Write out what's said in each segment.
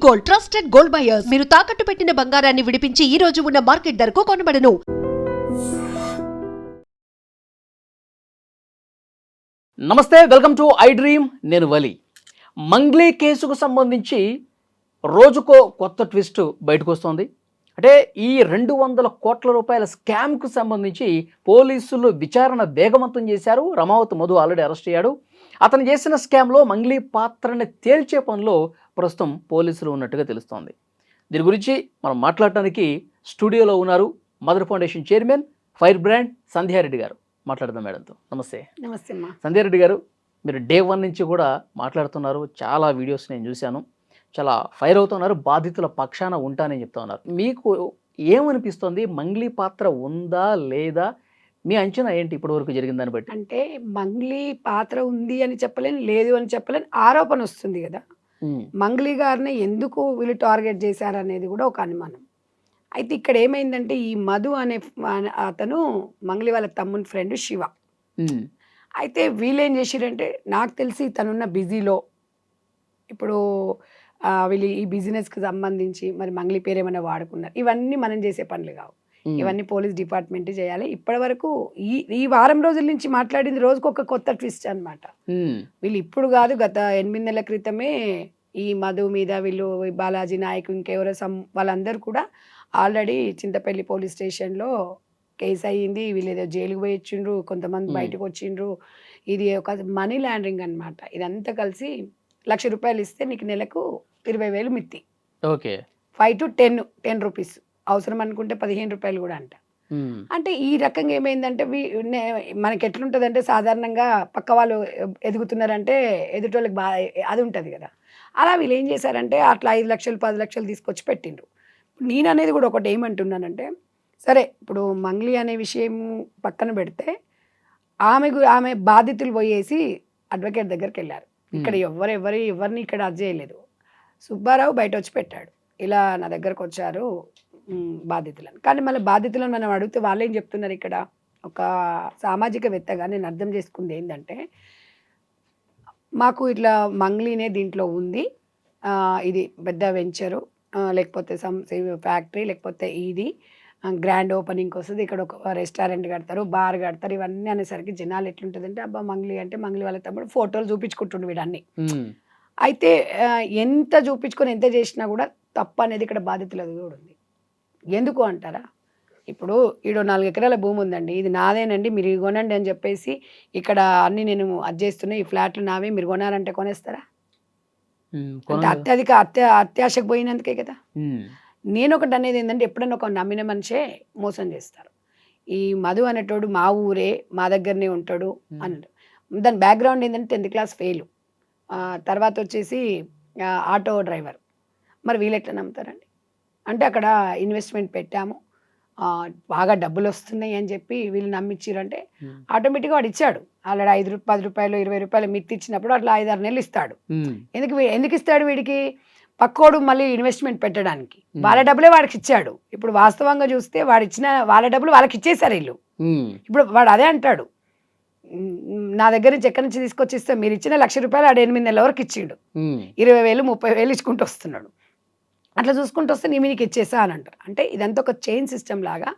Gold, trusted gold buyers. మీరు తాకట్టు పెట్టిన బంగారాన్ని విడిపించి ఈ రోజు ఉన్న మార్కెట్ ధరకు కొనబడను. నమస్తే, వెల్కమ్ టు ఐ డ్రీమ్. నేను వలి. మంగ్లీ కేసుకు సంబంధించి రోజుకో కొత్త ట్విస్ట్ బయటకు వస్తుంది. అంటే ఈ 200 కోట్ల రూపాయల స్కామ్కు సంబంధించి పోలీసులు విచారణ వేగవంతం చేశారు. రమావత్ మధు ఆల్రెడీ అరెస్ట్ అయ్యాడు. అతను చేసిన స్కామ్లో మంగ్లీ పాత్రని తేల్చే పనిలో ప్రస్తుతం పోలీసులు ఉన్నట్టుగా తెలుస్తోంది. దీని గురించి మనం మాట్లాడటానికి స్టూడియోలో ఉన్నారు mother foundation chairman, fire brand Sandhya Reddy గారు. మాట్లాడదాం మేడంతో. నమస్తే. నమస్తే అమ్మా. సంధ్యారెడ్డి గారు, మీరు డే 1 నుంచి కూడా మాట్లాడుతున్నారు. చాలా వీడియోస్ నేను చూశాను. చాలా ఫైర్ అవుతున్నారు. బాధితుల పక్షాన ఉంటానని చెప్తా ఉన్నారు. మీకు ఏమనిపిస్తుంది? మంగ్లీ పాత్ర ఉందా లేదా? మీ అంచనా ఏంటి ఇప్పటివరకు జరిగిన దాన్ని బట్టి? అంటే మంగ్లీ పాత్ర ఉంది అని చెప్పలేను, లేదు అని చెప్పలేను, ఆరోపణ వస్తుంది కదా. మంగ్లీ గారిని ఎందుకు వీళ్ళు టార్గెట్ చేశారనేది కూడా ఒక అనుమానం. అయితే ఇక్కడ ఏమైందంటే ఈ మధు అనే అతను మంగ్లీ వాళ్ళ తమ్ముని ఫ్రెండ్ శివ. అయితే వీళ్ళు ఏం చేసిరంటే, నాకు తెలిసి తనున్న బిజీలో ఇప్పుడు వీళ్ళు ఈ బిజినెస్కి సంబంధించి మరి మంగ్లీ పేరు ఏమైనా వాడుకున్నారు. ఇవన్నీ మనం చేసే పనులు కావు, ఇవన్నీ పోలీస్ డిపార్ట్మెంట్ చేయాలి. ఇప్పటి వరకు ఈ వారం రోజుల నుంచి మాట్లాడింది రోజుకు ఒక కొత్త ట్విస్ట్ అనమాట. వీళ్ళు ఇప్పుడు కాదు, గత 8 నెలల క్రితమే ఈ మధు మీద వీళ్ళు బాలాజీ నాయక్ ఇంకెవరో వాళ్ళందరూ కూడా ఆల్రెడీ చింతపల్లి పోలీస్ స్టేషన్లో కేసు అయ్యింది. వీళ్ళు ఏదో జైలుకు పోయి వచ్చిండ్రు, కొంతమంది బయటకు వచ్చిండ్రు. ఇది ఒక మనీ లాండరింగ్ అనమాట. ఇదంతా కలిసి ₹1,00,000 ఇస్తే నీకు నెలకు 20,000 మిత్తి. ఓకే. 5 to 10 రూపీస్, అవసరం అనుకుంటే ₹15 కూడా అంట. అంటే ఈ రకంగా ఏమైందంటే మనకి ఎట్లుంటుందంటే, సాధారణంగా పక్క వాళ్ళు ఎదుగుతున్నారంటే ఎదుటోళ్ళకి బాగా అది ఉంటుంది కదా. అలా వీళ్ళు ఏం చేశారంటే అట్లా 5 లక్షలు 10 లక్షలు తీసుకొచ్చి పెట్టిండ్రు. నేను అనేది కూడా ఒకటి ఏమంటున్నానంటే, సరే ఇప్పుడు మంగ్లీ అనే విషయం పక్కన పెడితే ఆమె బాధితులు పోయేసి అడ్వకేట్ దగ్గరికి వెళ్ళారు. ఇక్కడ ఎవరిని ఇక్కడ అది చేయలేదు. సుబ్బారావు బయట వచ్చి పెట్టాడు, ఇలా నా దగ్గరకు వచ్చారు బాధితులను. కానీ మళ్ళీ బాధితులను మనం అడిగితే వాళ్ళు ఏం చెప్తున్నారు, ఇక్కడ ఒక సామాజికవేత్తగా నేను అర్థం చేసుకుంది ఏంటంటే, మాకు ఇట్లా మంగ్లీనే దీంట్లో ఉంది, ఇది పెద్ద వెంచరు, లేకపోతే ఫ్యాక్టరీ, లేకపోతే ఇది గ్రాండ్ ఓపెనింగ్కి వస్తుంది, ఇక్కడ ఒక రెస్టారెంట్ కడతారు, బార్ కడతారు. ఇవన్నీ అనేసరికి జనాలు ఎట్లుంటుందంటే, అబ్బా మంగ్లీ అంటే మంగ్లీ వాళ్ళ తమ్ముడు ఫోటోలు చూపించుకుంటుండు వీడన్నీ. అయితే ఎంత చూపించుకొని ఎంత చేసినా కూడా తప్పు అనేది ఇక్కడ బాధితులది కూడా ఉంది. ఎందుకు అంటారా, ఇప్పుడు ఈడో 4 ఎకరాల భూమి ఉందండి, ఇది నాదేనండి, మీరు కొనండి అని చెప్పేసి ఇక్కడ అన్ని నేను అది చేస్తున్నా, ఈ ఫ్లాట్లు నావే, మీరు కొనాలంటే కొనేస్తారా? అంటే అత్యాశకు పోయినందుకే కదా. నేను ఒకటి అనేది ఏంటంటే, ఎప్పుడైనా ఒక నమ్మిన మనిషే మోసం చేస్తారు. ఈ మధు అనేటోడు మా ఊరే, మా దగ్గరనే ఉంటాడు అన్నాడు. దాని బ్యాక్గ్రౌండ్ ఏంటంటే 10th క్లాస్ ఫెయిల్, తర్వాత వచ్చేసి ఆటో డ్రైవర్. మరి వీళ్ళు ఎట్లా నమ్ముతారండి? అంటే అక్కడ ఇన్వెస్ట్మెంట్ పెట్టాము, బాగా డబ్బులు వస్తున్నాయి అని చెప్పి వీళ్ళు నమ్మించారంటే ఆటోమేటిక్గా వాడు ఇచ్చాడు. ఆల్రెడీ ₹5, ₹10, ₹20 మిత్తి ఇచ్చినప్పుడు అట్లా 5-6 నెలలు ఇస్తాడు. ఎందుకు ఇస్తాడు వీడికి? పక్కోడు మళ్ళీ ఇన్వెస్ట్మెంట్ పెట్టడానికి వాళ్ళ డబ్బులే వాడికి ఇచ్చాడు. ఇప్పుడు వాస్తవంగా చూస్తే వాడు ఇచ్చిన వాళ్ళ డబ్బులు వాళ్ళకి ఇచ్చేసారు వీళ్ళు. ఇప్పుడు వాడు అదే అంటాడు, నా దగ్గర నుంచి ఎక్కడి నుంచి తీసుకొచ్చిస్తే మీరు ఇచ్చిన ₹1,00,000 ఆడు 8 నెలల వరకు ఇచ్చిండు, 20,000 30,000 ఇచ్చుకుంటూ వస్తున్నాడు. అట్లా చూసుకుంటూ వస్తే నీ మీకు ఇచ్చేసా అని అంటారు. అంటే ఇదంతా ఒక చైన్ సిస్టమ్ లాగా.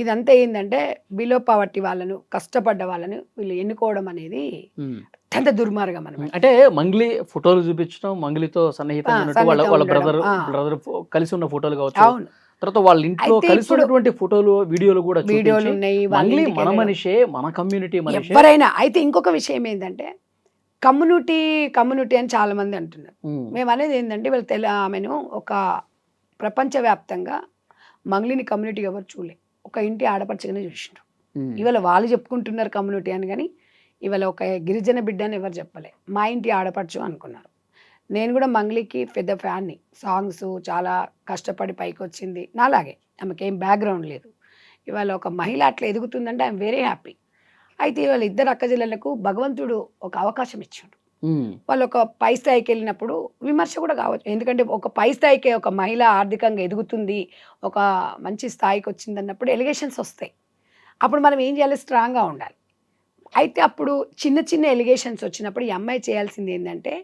ఇదంతా ఏంటంటే బిలో పవర్టీ వాళ్ళను, కష్టపడ్డ వాళ్ళను వీళ్ళు ఎన్నుకోవడం అనేది అత్యంత దుర్మార్గం అనమాట. అంటే మంగ్లీ ఫోటోలు చూపించడం, మంగ్లీతో సన్నిహితంగా వాళ్ళ బ్రదర్ కలిసి ఉన్న ఫోటోలు కావచ్చు, తర్వాత వాళ్ళ ఇంట్లో కలిసి ఉన్నటువంటి ఫోటోలు వీడియోలు కూడా ఉన్నాయి. మంగ్లీ మన మనిషే, మన కమ్యూనిటీ మనిషి ఎవరైనా. అయితే ఇంకొక విషయం ఏంటంటే, కమ్యూనిటీ అని చాలా మంది అంటున్నారు. మేము అనేది ఏంటంటే, వీళ్ళు ఆమెను ఒక ప్రపంచవ్యాప్తంగా మంగ్లీని కమ్యూనిటీ ఎవరు చూడలే, ఒక ఇంటి ఆడపడుచుగానే చూసినారు. ఇవాళ వాళ్ళు చెప్పుకుంటున్నారు కమ్యూనిటీ అని, కానీ ఇవాళ ఒక గిరిజన బిడ్డ అని ఎవరు చెప్పలే, మా ఇంటి ఆడపడుచు అనుకున్నారు. నేను కూడా మంగ్లీకి పెద్ద ఫ్యాన్ని. సాంగ్స్ చాలా కష్టపడి పైకి వచ్చింది, నాలాగే ఆమెకేం బ్యాక్గ్రౌండ్ లేదు. ఇవాళ ఒక మహిళ అట్లా ఎదుగుతుందంటే ఐఎమ్ వెరీ హ్యాపీ. అయితే ఇవాళ ఇద్దరు అక్కచెల్లెళ్లకు భగవంతుడు ఒక అవకాశం ఇచ్చాడు. వాళ్ళు ఒక పై స్థాయికి వెళ్ళినప్పుడు విమర్శ కూడా కావచ్చు. ఎందుకంటే ఒక పై స్థాయికి ఒక మహిళ ఆర్థికంగా ఎదుగుతుంది, ఒక మంచి స్థాయికి వచ్చింది అన్నప్పుడు ఎలిగేషన్స్ వస్తాయి. అప్పుడు మనం ఏం చేయాలి? స్ట్రాంగ్గా ఉండాలి. అయితే అప్పుడు చిన్న ఎలిగేషన్స్ వచ్చినప్పుడు ఈ అమ్మాయి చేయాల్సింది ఏంటంటే,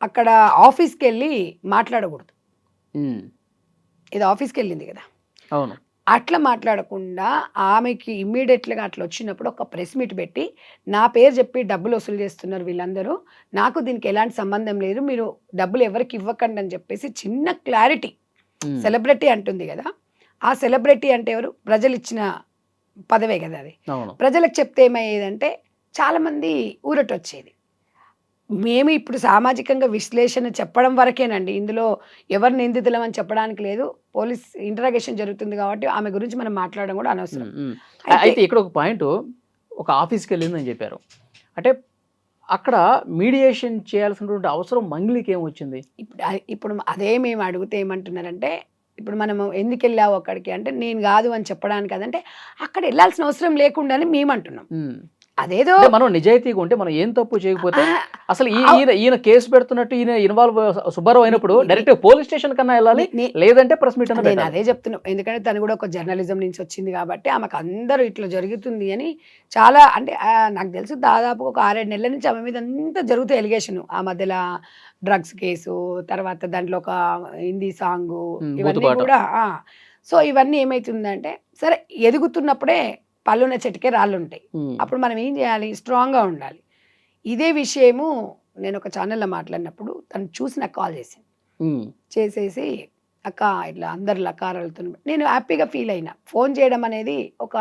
అక్కడ ఆఫీస్కి వెళ్ళి మాట్లాడకూడదు. ఉమ్, ఇది ఆఫీస్కి వెళ్ళింది కదా, అవును. అట్లా మాట్లాడకుండా ఆమెకి ఇమ్మీడియట్గా అట్లా వచ్చినప్పుడు ఒక ప్రెస్ మీట్ పెట్టి నా పేరు చెప్పి డబ్బులు వసూలు చేస్తున్నారు వీళ్ళందరూ, నాకు దీనికి ఎలాంటి సంబంధం లేదు, మీరు డబ్బులు ఎవరికి ఇవ్వకండి అని చెప్పేసి చిన్న క్లారిటీ. ఉమ్, సెలబ్రిటీ అంటుంది కదా, ఆ సెలబ్రిటీ అంటే ఎవరు? ప్రజలు ఇచ్చిన పదవే కదా అది. అవును. ప్రజలకు చెప్తే ఏమయ్యేదంటే చాలామంది ఊరట వచ్చేది. మేము ఇప్పుడు సామాజికంగా విశ్లేషణ చెప్పడం వరకేనండి, ఇందులో ఎవరు నిందితులం అని చెప్పడానికి లేదు. పోలీస్ ఇంటరాగేషన్ జరుగుతుంది కాబట్టి ఆమె గురించి మనం మాట్లాడడం కూడా అనవసరం. అయితే ఇక్కడ ఒక పాయింట్, ఒక ఆఫీస్కి వెళ్ళిందని చెప్పారు, అంటే అక్కడ మీడియేషన్ చేయాల్సినటువంటి అవసరం మంగ్లీకి ఏమొచ్చింది? ఇప్పుడు అదే మేము అడిగితే ఏమంటున్నారంటే, ఇప్పుడు మనము ఎందుకు వెళ్ళావు అక్కడికి అంటే, నేను కాదు అని చెప్పడానికి కాదంటే అక్కడ వెళ్ళాల్సిన అవసరం లేకుండా అని మేము అంటున్నాం. అదేదో అంటే మనం నిజాయితీగా ఉంటే మనం ఏం తప్పు చేయకపోతే అసలు ఈయన కేసు పెడుతున్నట్టు ఈయన ఇన్వాల్వ్ సుబ్బారావు అయినప్పుడు డైరెక్ట్ పోలీస్ స్టేషన్ కన్నా వెళ్ళాలి, లేదంటే ప్రెస్ మీట్ అన్న నేను పెట్టాలి. అదే చెప్తున్నాను. ఎందుకంటే తను కూడా ఒక జర్నలిజం నుంచి వచ్చింది కాబట్టి ఆమెకు అందరూ ఇట్లా జరుగుతుంది అని చాలా, అంటే నాకు తెలుసు దాదాపు ఒక 6-7 నెలల నుంచి ఆమె మీద అంతా జరుగుతాయి ఎలిగేషన్. ఆ మధ్యలో డ్రగ్స్ కేసు, తర్వాత దాంట్లో ఒక హిందీ సాంగ్, ఇవన్నీ బూతుపాట. కూడా సో ఇవన్నీ ఏమవుతుందంటే, సరే ఎదుగుతున్నప్పుడే పళ్ళున్న చెట్టుకే రాళ్ళు ఉంటాయి. ఉమ్, అప్పుడు మనం ఏం చేయాలి? స్ట్రాంగ్గా ఉండాలి. ఇదే విషయము నేను ఒక ఛానల్లో మాట్లాడినప్పుడు తను చూసి నాకు కాల్ చేసింది. ఉమ్, చేసేసి అక్క ఇట్లా అందరు లకారాలతో, నేను హ్యాపీగా ఫీల్ అయినా. ఫోన్ చేయడం అనేది ఒక,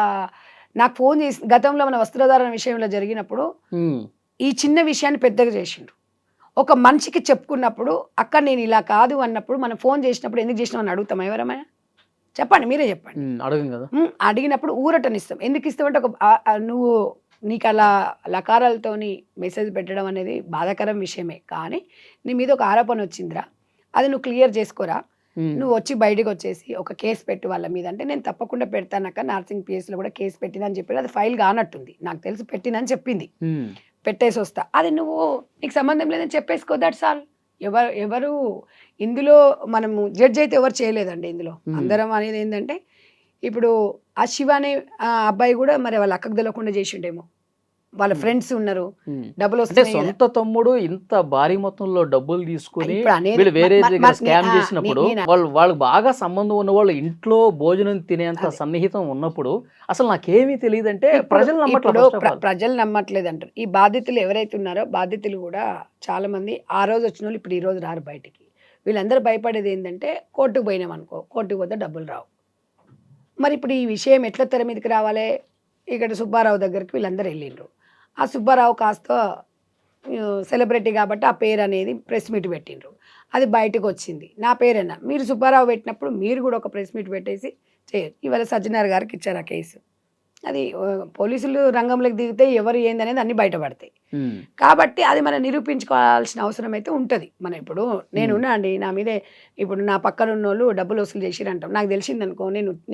నాకు ఫోన్ చేసి గతంలో మన వస్త్రధారణ విషయంలో జరిగినప్పుడు ఉమ్, ఈ చిన్న విషయాన్ని పెద్దగా చేసిండ్రు. ఒక మనిషికి చెప్పుకున్నప్పుడు అక్క నేను ఇలా కాదు అన్నప్పుడు మనం ఫోన్ చేసినప్పుడు ఎందుకు చేసినావు అని అడుగుతాం ఎవరమైనా? చెప్పండి, మీరే చెప్పండి. అడగం కదా. అడిగినప్పుడు ఊరటనిస్తాం. ఎందుకు ఇస్తామంటే ఒక నువ్వు నీకు అలా లకారాలతోని మెసేజ్ పెట్టడం అనేది బాధాకరం విషయమే, కానీ నీ మీద ఒక ఆరోపణ వచ్చిందిరా, అది నువ్వు క్లియర్ చేసుకోరా, నువ్వు వచ్చి బయటకు వచ్చేసి ఒక కేసు పెట్టు వాళ్ళ మీద అంటే, నేను తప్పకుండా పెడతానక్క, నార్సింగ్ పిఎస్లో కూడా కేసు పెట్టినని చెప్పి అది ఫైల్ కానట్టుంది, నాకు తెలిసి పెట్టినని చెప్పింది. పెట్టేసి వస్తా, అది నువ్వు నీకు సంబంధం లేదని చెప్పేసుకో, దట్స్ ఆల్. ఎవరు ఇందులో మనము జడ్జ్ అయితే ఎవరు చేయలేదండి ఇందులో. అందరం అనేది ఏంటంటే, ఇప్పుడు ఆ శివ అనే అబ్బాయి కూడా మరి వాళ్ళ అక్కకు తెలియకుండా చేసిండేమో, వాళ్ళ ఫ్రెండ్స్ ఉన్నారు, డబ్బులు అంటే వస్తాయి. సొంత తమ్ముడు ఇంత భారీ మొత్తంలో డబ్బులు తీసుకుని ఇప్పుడు అనేది వీళ్ళు వేరే దగ్గర స్కామ్ నే- చేసినప్పుడు నేను- వాళ్ళకి బాగా సంబంధం ఉన్న వాళ్ళు ఇంట్లో భోజనం తినేంత సన్నిహితం ఉన్నప్పుడు అసలు నాకేమీ తెలియదంటే ప్రజలు నమ్మట్లేదు. ఇప్పుడు ప్రజలు నమ్మట్లేదు అంటారు. ఈ బాధితులు ఎవరైతే ఉన్నారో బాధితులు కూడా చాలా మంది ఆ రోజు వచ్చిన వాళ్ళు ఇప్పుడు ఈ రోజు రారు బయటికి. వీళ్ళందరూ భయపడేది ఏంటంటే, కోర్టుకు పోయినాం అనుకో, కోర్టుకు పోతే డబ్బులు రావు. మరి ఇప్పుడు ఈ విషయం ఎట్లా తెర మీదకి రావాలి? ఇక్కడ సుబ్బారావు దగ్గరికి వీళ్ళందరూ వెళ్ళిండ్రు. ఆ సుబ్బారావు కాస్త సెలబ్రిటీ కాబట్టి ఆ పేరు అనేది ప్రెస్ మీట్ పెట్టిండ్రు, అది బయటకు వచ్చింది. నా పేరేనా? మీరు సుబ్బారావు పెట్టినప్పుడు మీరు కూడా ఒక ప్రెస్ మీట్ పెట్టేసి చేయరు. ఇవాళ సజ్జనార్ గారికి ఇచ్చారు ఆ కేసు. అది పోలీసులు రంగంలోకి దిగితే ఎవరు ఏందనేది అన్ని బయటపడతాయి. కాబట్టి అది మనం నిరూపించుకోవాల్సిన అవసరం అయితే ఉంటుంది. మనం ఇప్పుడు నేనున్నా అండి, నా మీదే ఇప్పుడు నా పక్కన ఉన్న వాళ్ళు డబ్బులు వసూలు చేసిరు అంటాం, నాకు తెలిసింది అనుకో,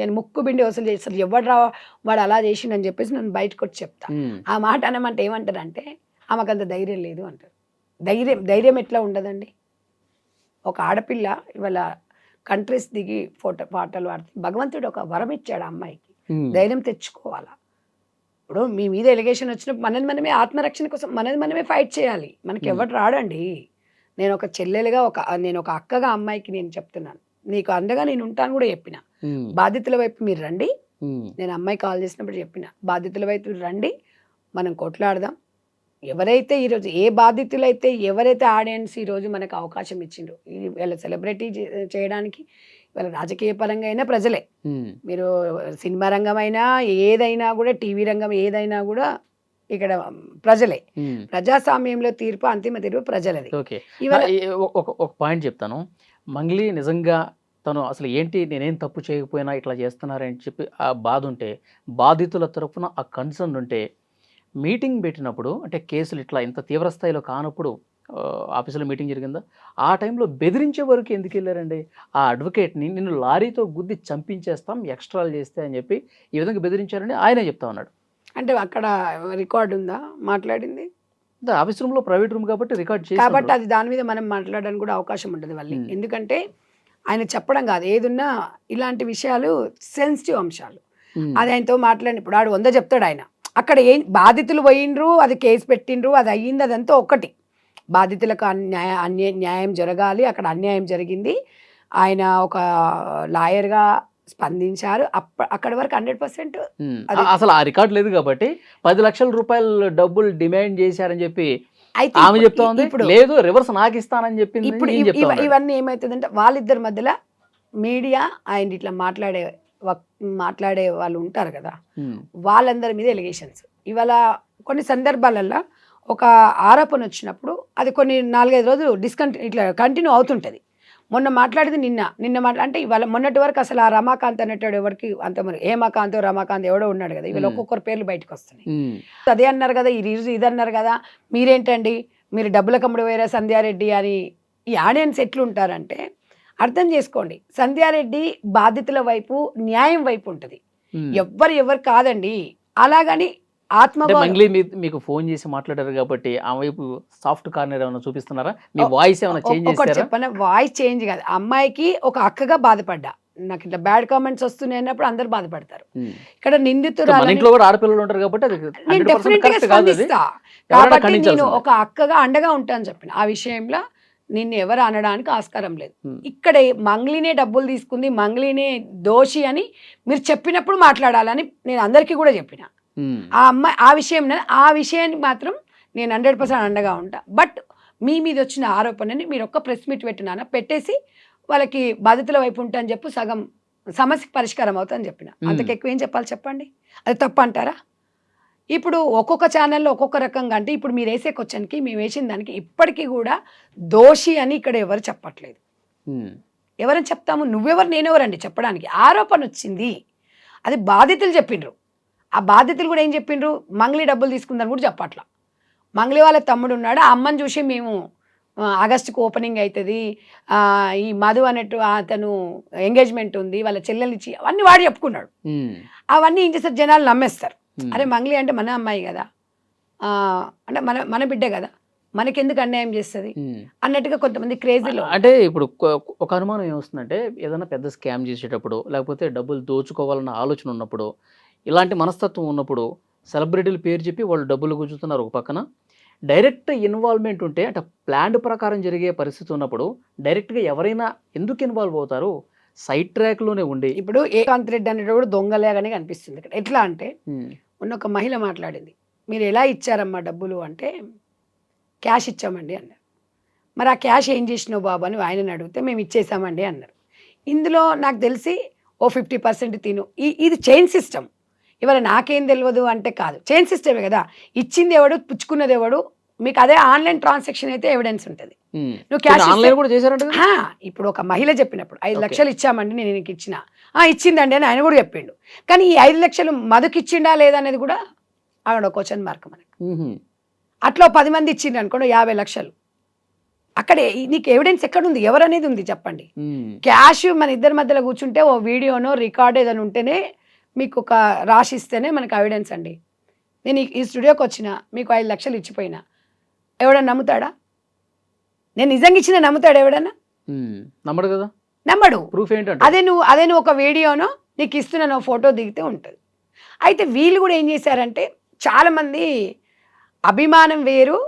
నేను ముక్కు బిండి వసూలు చేస్తారు, ఎవడు రా వాడు అలా చేసిండని చెప్పేసి నేను బయటకు వచ్చి చెప్తా. ఆ మాట అనమంటే ఏమంటారంటే, ఆమెకు అంత ధైర్యం లేదు అంటారు. ధైర్యం ఎట్లా ఉండదండి? ఒక ఆడపిల్ల ఇవాళ కంట్రీస్ దిగి పాటలు పాడుతుంది. భగవంతుడు ఒక వరం ఇచ్చాడు ఆ అమ్మాయికి, ధైర్యం తెచ్చుకోవాలా. ఇప్పుడు మీ మీద ఎలిగేషన్ వచ్చినప్పుడు మనది మనమే ఆత్మరక్షణ కోసం మనది మనమే ఫైట్ చేయాలి. మనకి ఎవరు రాడండి. నేను ఒక చెల్లెలుగా నేను ఒక అక్కగా అమ్మాయికి నేను చెప్తున్నాను, నీకు అండగా నేను ఉంటాను కూడా చెప్పిన. బాధితుల వైపు మీరు రండి, నేను అమ్మాయి కాల్ చేసినప్పుడు చెప్పిన, బాధితుల వైపు రండి, మనం కొట్లాడదాం. ఎవరైతే ఈరోజు ఎవరైతే ఆడియన్స్ ఈరోజు మనకు అవకాశం ఇచ్చిండ్రు, వీళ్ళ సెలబ్రిటీ చేయడానికి, వీళ్ళ రాజకీయ పరంగా అయినా ప్రజలే, మీరు సినిమా రంగం అయినా ఏదైనా కూడా, టీవీ రంగం ఏదైనా కూడా ఇక్కడ ప్రజలే. ప్రజాస్వామ్యంలో తీర్పు, అంతిమ తీర్పు ప్రజలది. ఓకే, ఒక పాయింట్ చెప్తాను. మంగ్లీ నిజంగా తను అసలు ఏంటి, నేనేం తప్పు చేయకపోయినా ఇట్లా చేస్తున్నారని చెప్పి ఆ బాధ ఉంటే, బాధితుల తరఫున ఆ కన్సర్న్ ఉంటే, మీటింగ్ పెట్టినప్పుడు అంటే కేసులు ఇట్లా ఇంత తీవ్ర స్థాయిలో కానప్పుడు ఆఫీసులో మీటింగ్ జరిగిందా, ఆ టైంలో బెదిరించే వరకు ఎందుకు వెళ్ళారండి? ఆ అడ్వకేట్ని నిన్ను లారీతో గుద్ది చంపించేస్తాం ఎక్స్ట్రాలు చేస్తే అని చెప్పి ఈ విధంగా బెదిరించారని ఆయనే చెప్తా ఉన్నాడు. అంటే అక్కడ రికార్డు ఉందా మాట్లాడింది? ఆఫీస్ రూమ్లో ప్రైవేట్ రూమ్ కాబట్టి రికార్డ్ చేసి, కాబట్టి అది దాని మీద మనం మాట్లాడడానికి కూడా అవకాశం ఉంటుంది వాళ్ళు. ఎందుకంటే ఆయన చెప్పడం కాదు, ఏదున్నా ఇలాంటి విషయాలు సెన్సిటివ్ అంశాలు, అది ఆయనతో మాట్లాడి ఇప్పుడు ఆడు 100 చెప్తాడు ఆయన. అక్కడ బాధితులు పోయిండ్రు, అది కేసు పెట్టిండ్రు, అది అయ్యింది, అదంతా ఒకటి. బాధితులకు న్యాయం జరగాలి, అక్కడ అన్యాయం జరిగింది. ఆయన ఒక లాయర్గా స్పందించారు. అక్కడి వరకు 100% అది అసలు ఆ రికార్డ్ లేదు కాబట్టి 10 లక్షల రూపాయలు డబ్బులు డిమాండ్ చేశారని చెప్పి అయితే ఆమె చెప్తా ఉంది. ఇప్పుడు లేదు రివర్స్ నాకు ఇస్తానని చెప్పింది ఇప్పుడు ఈయన చెప్తా ఉన్నాడు. ఇవన్నీ ఏమవుతుందంటే వాళ్ళిద్దరి మధ్యలో మీడియా ఆయన ఇట్లా మాట్లాడే వాళ్ళు ఉంటారు కదా, ఉమ్, వాళ్ళందరి మీద ఎలిగేషన్స్. ఇవాళ కొన్ని సందర్భాలలో ఒక ఆరోపణ వచ్చినప్పుడు అది కొన్ని 4-5 రోజులు ఇట్లా కంటిన్యూ అవుతుంటుంది. మొన్న మాట్లాడింది నిన్న అంటే ఇవాళ మొన్నటి వరకు అసలు ఆ రమాకాంత్ అనేటాడు ఎవరికి అంత మరి హేమకాంత్ రమాకాంత్ ఎవడో ఉన్నాడు కదా, ఇవాళ ఒక్కొక్కరు పేర్లు బయటకు వస్తున్నాయి. ఉమ్, అదే అన్నారు కదా, ఇది అన్నారు కదా, మీరేంటండి మీరు డబ్బుల కమ్ముడు వేరే సంధ్యారెడ్డి అని. ఈ ఆడియన్స్ ఎట్లుంటారంటే అర్థం చేసుకోండి, సంధ్యారెడ్డి బాధితుల వైపు న్యాయం వైపు ఉంటుంది, ఉమ్. ఎవరు కాదండి. అలాగని అంటే ఆత్మగౌరవం మంగ్లీ మీకు ఫోన్ చేసి మాట్లాడారు కాబట్టి ఆ వైపు సాఫ్ట్ కార్నర్ ఏమైనా చూపిస్తున్నారా? మీ వాయిస్ ఏమైనా చేంజ్ ఒకటి చేస్తారా? చెప్పన, వాయిస్ చేంజ్ కాదు, అమ్మాయికి ఒక అక్కగా బాధపడ్డా. నాకు ఇట్లా బ్యాడ్ కామెంట్స్ వస్తున్నాయి అన్నప్పుడు అందరు బాధపడతారు. ఉమ్. ఇక్కడ మన నిందితురాలని ఇంట్లో కూడా ఆడపిల్లలు ఉంటారు కాబట్టి అది నేను 100% డెఫినెట్ గా కరెక్ట్ కాదు. అది స్పందిస్తా. ఎవరైనా కాబట్టి నేను ఖండించాల్సిందే. ఒక అక్కగా అండగా ఉంటాను చెప్పిన. ఆ విషయంలో నిన్ను ఎవరు అనడానికి ఆస్కారం లేదు. ఉమ్. ఇక్కడ మంగ్లీనే డబ్బులు తీసుకుంది, మంగ్లీనే దోషి అని మీరు చెప్పినప్పుడు మాట్లాడాలని నేను అందరికీ కూడా చెప్పిన. ఉమ్, ఆ అమ్మాయి ఆ విషయానికి మాత్రం నేను 100% అండగా ఉంటా. బట్ మీ మీద వచ్చిన ఆరోపణని మీరు ఒక్క ప్రెస్ మీట్ పెట్టేసి వాళ్ళకి బాధితుల వైపు ఉంటా అని చెప్పి సగం సమస్యకి పరిష్కారం అవుతుందని చెప్పిన. అంతకు ఎక్కువ ఏం చెప్పాలి చెప్పండి? అది తప్పు అంటారా? ఇప్పుడు ఒక్కొక్క ఛానల్లో ఒక్కొక్క రకంగా, అంటే ఇప్పుడు మీరు వేసే క్వశ్చన్కి మేము వేసిన దానికి ఇప్పటికీ కూడా దోషి అని ఇక్కడ ఎవరు చెప్పట్లేదు. ఉమ్, ఎవరని చెప్తాము? నువ్వెవరు నేనెవరండి చెప్పడానికి? ఆరోపణ వచ్చింది, అది బాధితులు చెప్పిండ్రు. ఆ బాధితులు కూడా ఏం చెప్పిండ్రు? మంగ్లీ డబ్బులు తీసుకుందని కూడా చెప్పట్లా. మంగ్లీ వాళ్ళ తమ్ముడు ఉన్నాడు, ఆ అమ్మని చూసి మేము ఆగస్టుకు ఓపెనింగ్ అవుతుంది, ఈ మధు అన్నట్టు అతను ఎంగేజ్మెంట్ ఉంది, వాళ్ళ చెల్లెలిచ్చి అవన్నీ వాడు చెప్పుకున్నాడు. ఉమ్, అవన్నీ ఏం చేస్తారు, జనాలు నమ్మేస్తారు. ఉమ్. అరే మంగ్లీ అంటే మన అమ్మాయి కదా, అంటే మన బిడ్డ కదా, మనకెందుకు అన్యాయం చేస్తుంది ఉమ్. అన్నట్టుగా కొంతమంది క్రేజీలో. అంటే ఇప్పుడు ఒక అనుమానం ఏమొస్తుందంటే ఏదైనా పెద్ద స్కామ్ చేసేటప్పుడు లేకపోతే డబ్బులు దోచుకోవాలన్న ఆలోచన ఉన్నప్పుడు ఇలాంటి మనస్తత్వం ఉన్నప్పుడు సెలబ్రిటీల పేరు చెప్పి వాళ్ళు డబ్బులు గుంజుతున్నారు ఒక పక్కన, డైరెక్ట్ ఇన్వాల్వ్మెంట్ ఉంటే అంటే ప్లాన్ ప్రకారం జరిగే పరిస్థితి ఉన్నప్పుడు డైరెక్ట్గా ఎవరైనా ఎందుకు ఇన్వాల్వ్ అవుతారు? సైడ్ ట్రాక్లోనే ఉండి ఇప్పుడు ఏకాంత్ రెడ్డి అనేటప్పుడు దొంగలేగానే కనిపిస్తుంది ఇక్కడ. ఎట్లా అంటే ఉమ్, మొన్న ఒక మహిళ మాట్లాడింది, మీరు ఎలా ఇచ్చారమ్మా డబ్బులు అంటే క్యాష్ ఇచ్చామండి అన్నారు. మరి ఆ క్యాష్ ఏం చేసినావు బాబు అని ఆయనని అడిగితే మేము ఇచ్చేసామండి అన్నారు. ఇందులో నాకు తెలిసి ఓ 50% తిను. ఇది చైన్ సిస్టమ్. ఇవాళ నాకేం తెలియదు అంటే కాదు, చైన్ సిస్టమే కదా. ఇచ్చింది ఎవడు, పుచ్చుకున్నది ఎవడు, మీకు అదే ఆన్లైన్ ట్రాన్సాక్షన్ అయితే ఎవిడెన్స్ ఉంటుంది. ఉమ్. నువ్వు క్యాష్ ఆన్లైన్ కూడా చేశారంట కదా? ఇప్పుడు ఒక మహిళ చెప్పినప్పుడు 5 Okay. లక్షలు ఇచ్చామండి నేను నీకు ఇచ్చిన, ఇచ్చిందండి అని ఆయన కూడా చెప్పిండు. కానీ ఈ 5 లక్షలు మధుకి ఇచ్చిండా లేదా అనేది కూడా అక్కడ క్వశ్చన్ మార్క్ మనకి. ఉహుం. అట్లా 10 మంది ఇచ్చిండు అనుకోండి 50 లక్షలు. అక్కడే నీకు ఎవిడెన్స్ ఎక్కడుంది, ఎవరనేది ఉంది చెప్పండి? ఉమ్, క్యాష్ మన ఇద్దరి మధ్యలో కూర్చుంటే ఓ వీడియోనో రికార్డ్ ఏదైనా ఉంటేనే మీకు ఒక రాసిస్తేనే మనకు ఎవిడెన్స్ అండి. నేను ఈ స్టూడియోకి వచ్చిన మీకు 5 లక్షలు ఇచ్చిపోయినా ఎవడన్నా నమ్ముతాడా? నేను నిజంగా ఇచ్చిన నమ్ముతాడు ఎవడన్నా? ఉమ్. నమ్మడు కదా, నమ్మడు. ప్రూఫ్ ఏంటంటే అదే నువ్వు ఒక వీడియోనో నీకు ఇస్తున్న ఫోటో దిగితే ఉంటుంది. అయితే వీళ్ళు కూడా ఏం చేశారంటే చాలామంది అభిమానం వేరు,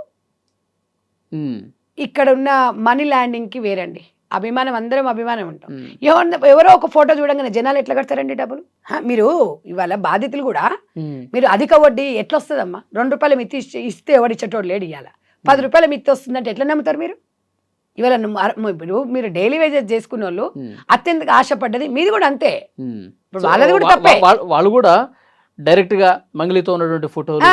ఉమ్, ఇక్కడ ఉన్న మనీ ల్యాండింగ్కి వేరండి. అభిమానం, అందరం అభిమానం ఉంటాం. ఉమ్, ఎవరో ఒక ఫోటో చూడంగానే జనాలు ఎట్లా కడతారండి డబ్బులు? మీరు ఇవాళ బాధితులు కూడా ఉమ్, మీరు అధిక వడ్డీ ఎట్లా వస్తుందమ్మా? 2 రూపాయల మిత్తి ఇస్తే ఎవడు ఇచ్చేటోడు లేడు. ఇవాళ 10 రూపాయల మిత్తి వస్తుందంటే ఎట్లా నమ్ముతారు మీరు? ఇవాళ మీరు డైలీ వేజెస్ చేసుకున్న వాళ్ళు ఉమ్, అత్యంత ఆశపడ్డది మీది కూడా అంతే. ఉమ్. ఇప్పుడు వాళ్ళది కూడా తప్పే. వాళ్ళు కూడా డైరెక్ట్ గా మంగళితో ఉన్నటువంటి ఫోటోలు,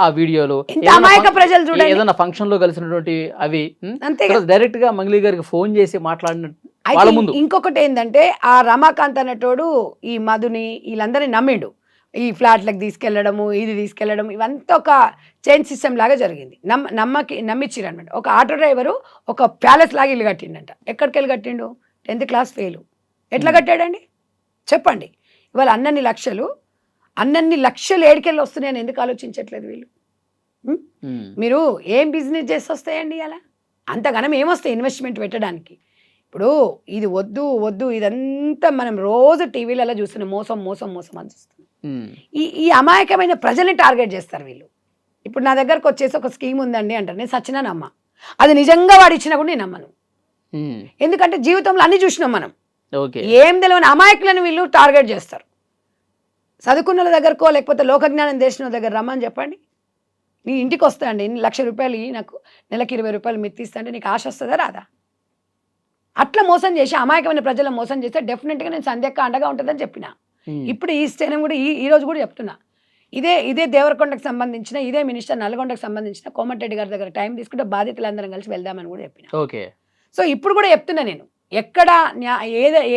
ఆ వీడియోలు, ఇంత అమాయక ప్రజలు చూడండి. ఏదైనా ఫంక్షన్ లో కలిసినటువంటి అవి అంతే డైరెక్ట్ గా మంగళి గారికి ఫోన్ చేసి మాట్లాడిన వాళ్ళ అయితే ముందు. ఇంకొకటి ఏంటంటే ఆ రమాకాంత్ అనేటోడు ఈ మధుని వీళ్ళందరినీ నమ్మిండు. ఈ ఫ్లాట్లకు తీసుకెళ్లడము, ఇది తీసుకెళ్లడం, ఇవంతా ఒక చైన్ సిస్టమ్ లాగా జరిగింది. నమ్మిచ్చిరు అనమాట. ఒక ఆటో డ్రైవరు ఒక ప్యాలెస్ లాగా ఇల్లు కట్టిండంట. ఎక్కడికి వెళ్ళి కట్టిండు? 10th class fail. ఎట్లా కట్టాడండి చెప్పండి? ఇవాళ అన్నన్ని లక్షలు ఏడికెళ్ళి వస్తున్నాయని ఎందుకు ఆలోచించట్లేదు వీళ్ళు? మీరు ఏం బిజినెస్ చేసి వస్తాయండి అలా? అంతగానం ఏమొస్తాయి ఇన్వెస్ట్మెంట్ పెట్టడానికి? ఇప్పుడు ఇది వద్దు ఇదంతా మనం రోజు టీవీలలో చూస్తున్న మోసం అని చూస్తున్నాం. ఈ అమాయకమైన ప్రజల్ని టార్గెట్ చేస్తారు వీళ్ళు. ఇప్పుడు నా దగ్గరకు వచ్చేసి ఒక స్కీమ్ ఉందండి అంటారు, నేను సచ్చినా నమ్మ. అది నిజంగా వాడు ఇచ్చినా కూడా నేను నమ్మను. ఎందుకంటే జీవితంలో అన్ని చూసినాం మనం. ఓకే. ఏం తెలియని అమాయకులను వీళ్ళు టార్గెట్ చేస్తారు. చదువుకున్న వాళ్ళ దగ్గరకో లేకపోతే లోకజ్ఞానం చేసిన వాళ్ళ దగ్గర రమ్మని చెప్పండి, నీ ఇంటికి వస్తా అండి, ₹1,00,000 నాకు నెలకి ₹20 మిత్తిస్తా అంటే నీకు ఆశ వస్తుందా రాదా? అట్లా మోసం చేసి అమాయకమైన ప్రజలను మోసం చేస్తే డెఫినెట్గా నేను సంధ్యక్క అండగా ఉంటుందని చెప్పిన. ఇప్పుడు ఈ స్టేనం కూడా ఈ రోజు కూడా చెప్తున్నా, ఇదే దేవరకొండకు సంబంధించిన ఇదే మినిస్టర్ నల్గొండకు సంబంధించిన కోమటిరెడ్డి గారి దగ్గర టైం తీసుకుంటే బాధితులందరం కలిసి వెళ్దామని కూడా చెప్పిన. ఓకే. సో ఇప్పుడు కూడా చెప్తున్నా నేను, ఎక్కడ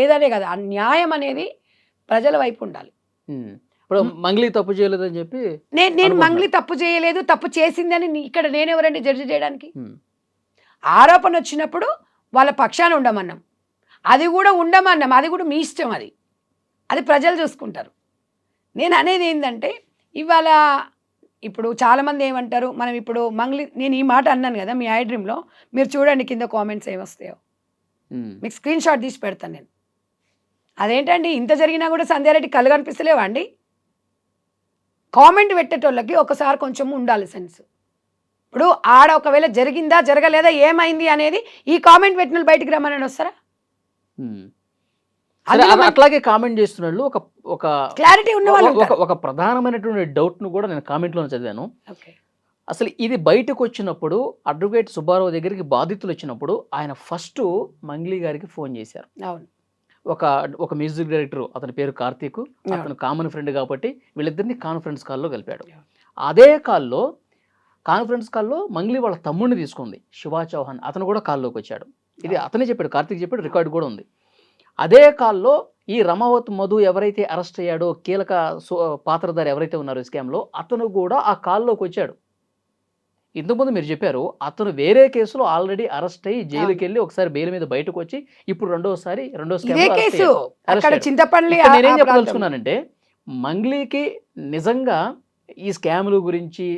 ఏదనే కదా, ఆ న్యాయం అనేది ప్రజల వైపు ఉండాలి. ఇప్పుడు మంగ్లీ తప్పు చేయలేదని చెప్పి నేను మంగ్లీ తప్పు చేయలేదు, తప్పు చేసిందని ఇక్కడ నేనెవరండి జడ్జి చేయడానికి? ఆరోపణ వచ్చినప్పుడు వాళ్ళ పక్షాన ఉండమన్నాం, అది కూడా ఉండమన్నాం, అది కూడా మీ ఇష్టం, అది ప్రజలు చూసుకుంటారు. నేను అనేది ఏంటంటే ఇవాళ ఇప్పుడు చాలామంది ఏమంటారు, మనం ఇప్పుడు మంగ్లీ, నేను ఈ మాట అన్నాను కదా మీ ఐ డ్రీమ్లో, మీరు చూడండి కింద కామెంట్స్ ఏమొస్తాయో, మీకు స్క్రీన్ షాట్ తీసి పెడతాను నేను. అదేంటండి ఇంత జరిగినా కూడా సంధ్యారెడ్డి కళ్ళు కనిపిస్తలేవా అండి? కామెంట్ పెట్టేటోళ్ళకి ఒకసారి కొంచెం ఉండాలి సెన్స్. ఇప్పుడు ఆడ ఒకవేళ జరిగిందా జరగలేదా ఏమైంది అనేది ఈ కామెంట్ పెట్టిన వాళ్ళు బయటికి రమ్మని వస్తారా? అట్లాగే కామెంట్ చేస్తున్నాళ్ళు ఒక క్లారిటీ ఉన్న వాళ్ళు ఒక ప్రధానమైనటువంటి డౌట్ ను కూడా నేను కామెంట్ లో చదివాను. అసలు ఇది బయటకు వచ్చినప్పుడు అడ్వకేట్ సుబ్బారావు దగ్గరికి బాధితులు వచ్చినప్పుడు ఆయన ఫస్ట్ మంగ్లీ గారికి ఫోన్ చేశారు. అవును. ఒక మ్యూజిక్ డైరెక్టర్, అతని పేరు కార్తీక్, అతను కామన్ ఫ్రెండ్ కాబట్టి వీళ్ళిద్దరిని కాన్ఫరెన్స్ కాల్లో కలిపాడు. అదే కాన్ఫరెన్స్ కాల్లో మంగ్లీ వాళ్ళ తమ్ముడిని తీసుకుంది, శివా చౌహాన్, అతను కూడా కాల్లోకి వచ్చాడు. ఇది అతనే చెప్పాడు, కార్తీక్ చెప్పాడు, రికార్డు కూడా ఉంది. అదే కాల్లో ఈ రమావత్ మధు ఎవరైతే అరెస్ట్ అయ్యాడో, కీలక పాత్రధారి ఎవరైతే ఉన్నారో స్కామ్లో, అతను కూడా ఆ కాల్లోకి వచ్చాడు. ఇంతకుముందు మీరు చెప్పారు అతను వేరే కేసులో ఆల్రెడీ అరెస్ట్ అయ్యి జైలుకి వెళ్ళి ఒకసారి బెయిల్ మీద బయటకు వచ్చి ఇప్పుడు రెండో నేనేం చెప్పదలుచుకున్నానంటే, మంగ్లీకి నిజంగా ఈ స్కాముల గురించి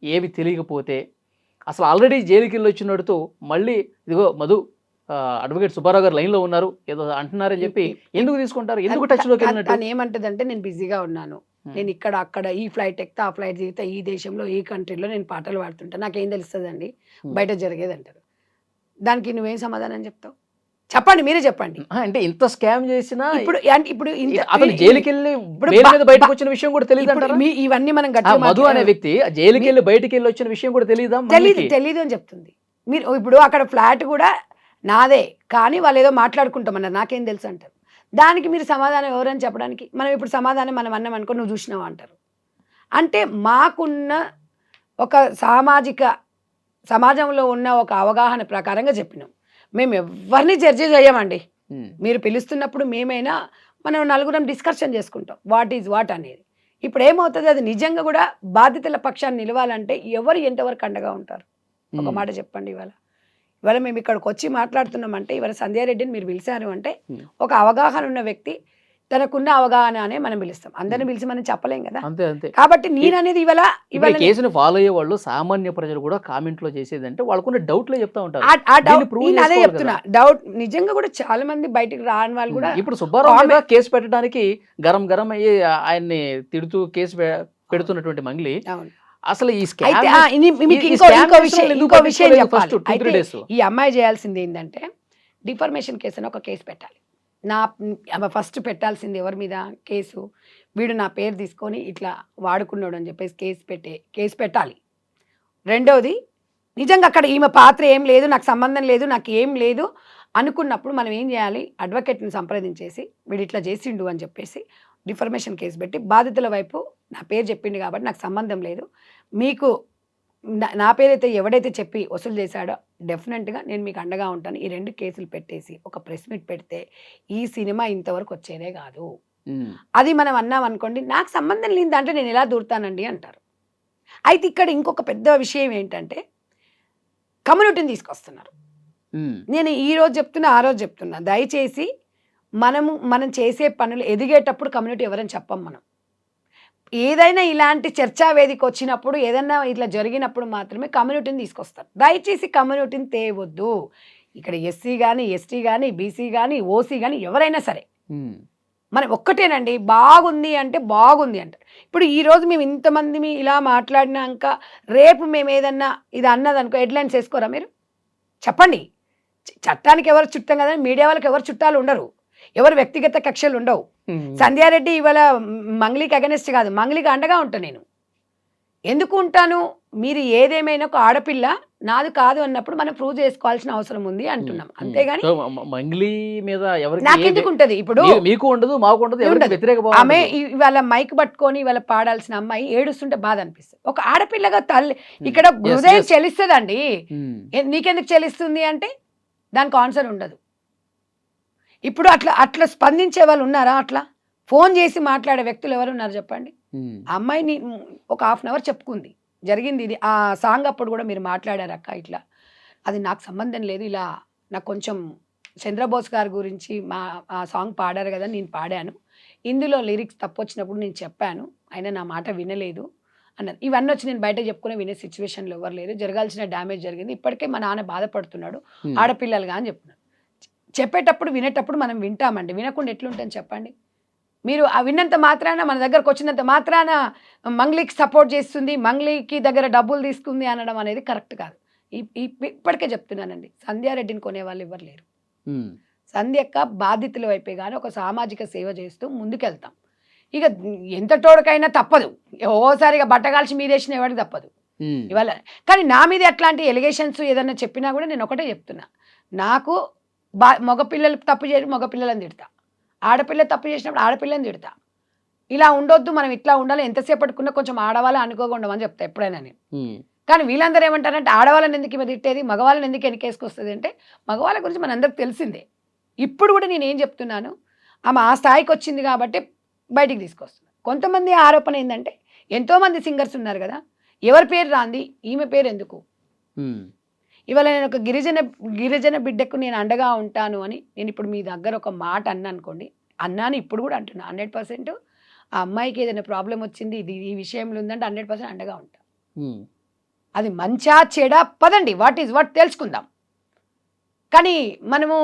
ఏవి తెలియకపోతే అసలు ఆల్రెడీ జైలుకి వెళ్ళి వచ్చినడుతూ మళ్ళీ ఇదిగో మధు అడ్వకేట్ సుబ్బారావు గారు లైన్లో ఉన్నారు ఏదో అంటున్నారని చెప్పి ఎందుకు తీసుకుంటారు? ఎందుకు టచ్లోకి వెళ్ళినట్టు? తను ఏమంటదంటే, నేను బిజీగా ఉన్నాను, నేను ఇక్కడ అక్కడ ఈ ఫ్లైట్ ఎక్కుతా ఆ ఫ్లైట్ దిగుతా, ఈ దేశంలో ఈ కంట్రీలో నేను పాటలు పాడుతుంటా, నాకేం తెలుస్తుందండి బయట జరిగేది అంటారు. దానికి నువ్వేం సమాధానం చెప్తావు? చెప్పండి, మీరే చెప్పండి. అంటే ఇంత స్కామ్ చేసినా ఇప్పుడు అతను జైలుకి వెళ్ళి బయటకు వచ్చిన విషయం కూడా తెలియదు. ఇవన్నీ మనం మధు అనే వ్యక్తి జైలుకి వెళ్ళి బయటకు వెళ్ళి వచ్చిన విషయం కూడా తెలీదు అని చెప్తుంది. మీరు ఇప్పుడు అక్కడ ఫ్లాట్ కూడా నాదే, కానీ వాళ్ళు ఏదో మాట్లాడుకుంటామన్నారు, నాకేం తెలుసు అంటారు. దానికి మీరు సమాధానం ఎవరని చెప్పడానికి? మనం ఇప్పుడు సమాధానం మనం అన్నాం అనుకో, నువ్వు చూసినావా అంటారు. అంటే మాకున్న ఒక సమాజంలో ఉన్న ఒక అవగాహన ప్రకారంగా చెప్పినాం. మేము ఎవరిని జడ్జి చేయమండి. మీరు పిలుస్తున్నప్పుడు మేమైనా మనం నలుగురం డిస్కషన్ చేసుకుంటాం వాట్ ఈజ్ వాట్ అనేది. ఇప్పుడు ఏమవుతుంది, అది నిజంగా కూడా బాధితుల పక్షాన్ని నిలవాలంటే ఎవరు ఎంతవరకు అండగా ఉంటారు? ఒక మాట చెప్పండి. ఇవాళ మేము ఇక్కడికి వచ్చి మాట్లాడుతున్నామంటే, ఇవాళ సంధ్యారెడ్డిని మీరు పిలిచారు అంటే ఒక అవగాహన ఉన్న వ్యక్తి, తనకున్న అవగాహన అనే మనం పిలుస్తాం. అందరిని పిలిచి మనం చెప్పలేం కదా. కాబట్టి నేననేది ఇవాళ కేసును ఫాలో అయ్యే వాళ్ళు సామాన్య ప్రజలు కూడా కామెంట్ లో చేసేదంటే వాళ్ళకున్న డౌట్లే చెప్తా ఉంటారు. అదే చెప్తున్నా, డౌట్ నిజంగా కూడా చాలా మంది బయటికి రాని వాళ్ళు కూడా. ఇప్పుడు సుబ్బారావు కేసు పెట్టడానికి గరం అయ్యి ఆయన్ని తిడుతూ కేసు పెడుతున్నటువంటి మంగ్లీ అసలు ఈ విషయం చెప్పాలి. ఈ అమ్మాయి చేయాల్సింది ఏంటంటే, డిఫర్మేషన్ కేసు అని ఒక కేసు పెట్టాలి. ఫస్ట్ పెట్టాల్సింది ఎవరి మీద కేసు, వీడు నా పేరు తీసుకొని ఇట్లా వాడుకున్నాడు అని చెప్పేసి కేసు పెట్టాలి. రెండవది, నిజంగా అక్కడ ఈమె పాత్ర ఏం లేదు, నాకు సంబంధం లేదు, నాకు ఏం లేదు అనుకున్నప్పుడు మనం ఏం చేయాలి, అడ్వకేట్ని సంప్రదించేసి వీడు ఇట్లా చేసిండు అని చెప్పేసి డిఫర్మేషన్ కేసు పెట్టి, బాధితుల వైపు నా పేరు చెప్పిండు కాబట్టి నాకు సంబంధం లేదు, మీకు నా పేరైతే ఎవడైతే చెప్పి వసూలు చేశాడో డెఫినెట్గా నేను మీకు అండగా ఉంటాను, ఈ 2 కేసులు పెట్టేసి ఒక ప్రెస్ మీట్ పెడితే ఈ సినిమా ఇంతవరకు వచ్చేదే కాదు. అది మనం అన్నాం అనుకోండి, నాకు సంబంధం లేని దాంట్లో నేను ఎలా దూరుతానండి అంటారు. అయితే ఇక్కడ ఇంకొక పెద్ద విషయం ఏంటంటే, కమ్యూనిటీని తీసుకొస్తున్నారు. నేను ఈ రోజు చెప్తున్నా, ఆ రోజు చెప్తున్నా, దయచేసి మనం చేసే పనులు ఎదిగేటప్పుడు కమ్యూనిటీ ఎవరని చెప్పం. మనం ఏదైనా ఇలాంటి చర్చా వేదిక వచ్చినప్పుడు, ఏదైనా ఇట్లా జరిగినప్పుడు మాత్రమే కమ్యూనిటీని తీసుకొస్తారు. దయచేసి కమ్యూనిటీని తేవద్దు. ఇక్కడ ఎస్సీ కానీ, ఎస్టీ కానీ, బీసీ కానీ, ఓసీ కానీ ఎవరైనా సరే మనం ఒక్కటేనండి, బాగుంది అంటే బాగుంది అంటారు. ఇప్పుడు ఈరోజు మేము ఇంతమంది ఇలా మాట్లాడినాక రేపు మేము ఏదన్నా ఇది అన్నదనుకో హెడ్లైన్స్ వేసుకోరా మీరు? చెప్పండి. చట్టానికి ఎవరు చుట్టం కదా, మీడియా వాళ్ళకి ఎవరు చుట్టాలు ఉండరు, ఎవరు వ్యక్తిగత కక్షలు ఉండవు. సంధ్యారెడ్డి ఇవాళ మంగ్లీకి అగెనెస్ట్ కాదు, మంగ్లీకి అండగా ఉంటాను నేను. ఎందుకు ఉంటాను? మీరు ఏదేమైనా ఒక ఆడపిల్ల నాది కాదు అన్నప్పుడు మనం ప్రూవ్ చేసుకోవాల్సిన అవసరం ఉంది అంటున్నాం, అంతేగాని మంగ్లీ మీద ఎవరికి నాకెందుకు ఉంటది? ఇప్పుడు మీకు ఉండదు, మాకు ఉండదు, ఎవరికి ఉండదు. వ్యతిరేక భావం ఆమె ఉండదు. ఇవాళ మైక్ పట్టుకొని ఇవాళ పాడాల్సిన అమ్మాయి ఏడుస్తుంటే బాధ అనిపిస్తుంది. ఒక ఆడపిల్లగా తల్లి ఇక్కడ హృదయం yes. చెలిస్తుందండి. ఉమ్, నీకెందుకు చెలిస్తుంది అంటే దానికి ఆన్సర్ ఉండదు. ఇప్పుడు అట్లా అట్లా స్పందించే వాళ్ళు ఉన్నారా? అట్లా ఫోన్ చేసి మాట్లాడే వ్యక్తులు ఎవరు ఉన్నారు చెప్పండి? ఉమ్, ఆ అమ్మాయిని ఒక హాఫ్ అన్ అవర్ చెప్పుకుంది, జరిగింది ఇది. ఆ సాంగ్ అప్పుడు కూడా మీరు మాట్లాడారు అక్క ఇట్లా, అది నాకు సంబంధం లేదు, ఇలా నాకు కొంచెం చంద్రబోస్ గారి గురించి ఆ సాంగ్ పాడారు కదా, నేను పాడాను, ఇందులో లిరిక్స్ తప్పు వచ్చినప్పుడు నేను చెప్పాను, ఆయన నా మాట వినలేదు అన్నది. ఇవన్నీ వచ్చి నేను బయట చెప్పుకునే వినే సిచ్యువేషన్లో ఎవరు లేరు, జరగాల్సిన డ్యామేజ్ జరిగింది, ఇప్పటికే మా నాన్న బాధపడుతున్నాడు, ఆడపిల్లలుగా అని చెప్తున్నాడు. చెప్పేటప్పుడు వినేటప్పుడు మనం వింటామండి, వినకుండా ఎట్లుంటాను చెప్పండి? మీరు ఆ విన్నంత మాత్రాన, మన దగ్గరకు వచ్చినంత మాత్రాన మంగ్లీకి సపోర్ట్ చేస్తుంది, మంగ్లీకి దగ్గర డబ్బులు తీసుకుంది అనడం అనేది కరెక్ట్ కాదు. ఇప్పటికే చెప్తున్నానండి, సంధ్యారెడ్డిని కొనేవాళ్ళు ఎవరు లేరు. ఉమ్, సంధ్యక్క బాధితుల వైపే కానీ ఒక సామాజిక సేవ చేస్తూ ముందుకెళ్తాం. ఇక ఎంత తోడుకైనా తప్పదు, ఓసారిగా బట్టగాల్చి మీదేసిన ఎవరికి తప్పదు ఉమ్, ఇవాళ. కానీ నా మీద అట్లాంటి ఎలిగేషన్స్ ఏదన్నా చెప్పినా కూడా నేను ఒకటే చెప్తున్నా, నాకు మగపిల్లలు తప్పు చేసి మగపిల్లలని తిడతా, ఆడపిల్ల తప్పు చేసినప్పుడు ఆడపిల్లని తిడతా. ఇలా ఉండొద్దు, మనం ఇట్లా ఉండాలి, ఎంతసేపట్టుకున్నా కొంచెం ఆడవాళ్ళని అనుకోకుండా అని చెప్తా ఎప్పుడైనా నేను. ఉమ్, కానీ వీళ్ళందరూ ఏమంటారంటే ఆడవాళ్ళని ఎందుకు ఇవి తిట్టేది, మగవాళ్ళని ఎందుకు వెనకేసుకొస్తుంది అంటే, మగవాళ్ళ గురించి మనందరికి తెలిసిందే. ఇప్పుడు కూడా నేను ఏం చెప్తున్నాను, ఆమె ఆ స్థాయికి వచ్చింది కాబట్టి బయటికి తీసుకొస్తున్నాను. కొంతమంది ఆరోపణ ఏంటంటే, ఎంతోమంది సింగర్స్ ఉన్నారు కదా, ఎవరి పేరు రాంది, ఈమె పేరు ఎందుకు? ఉమ్, ఇవాళ నేను ఒక గిరిజన బిడ్డకు నేను అండగా ఉంటాను అని నేను ఇప్పుడు మీ దగ్గర ఒక మాట అనుకోండి, అన్నాను, ఇప్పుడు కూడా అంటున్నా 100%. ఆ అమ్మాయికి ఏదైనా ప్రాబ్లం వచ్చింది, ఇది ఈ విషయంలో ఉందంటే 100% అండగా ఉంటా. ఉమ్, అది మంచా చెడా పదండి, వాట్ ఈజ్ వాట్ తెలుసుకుందాం. కానీ మనము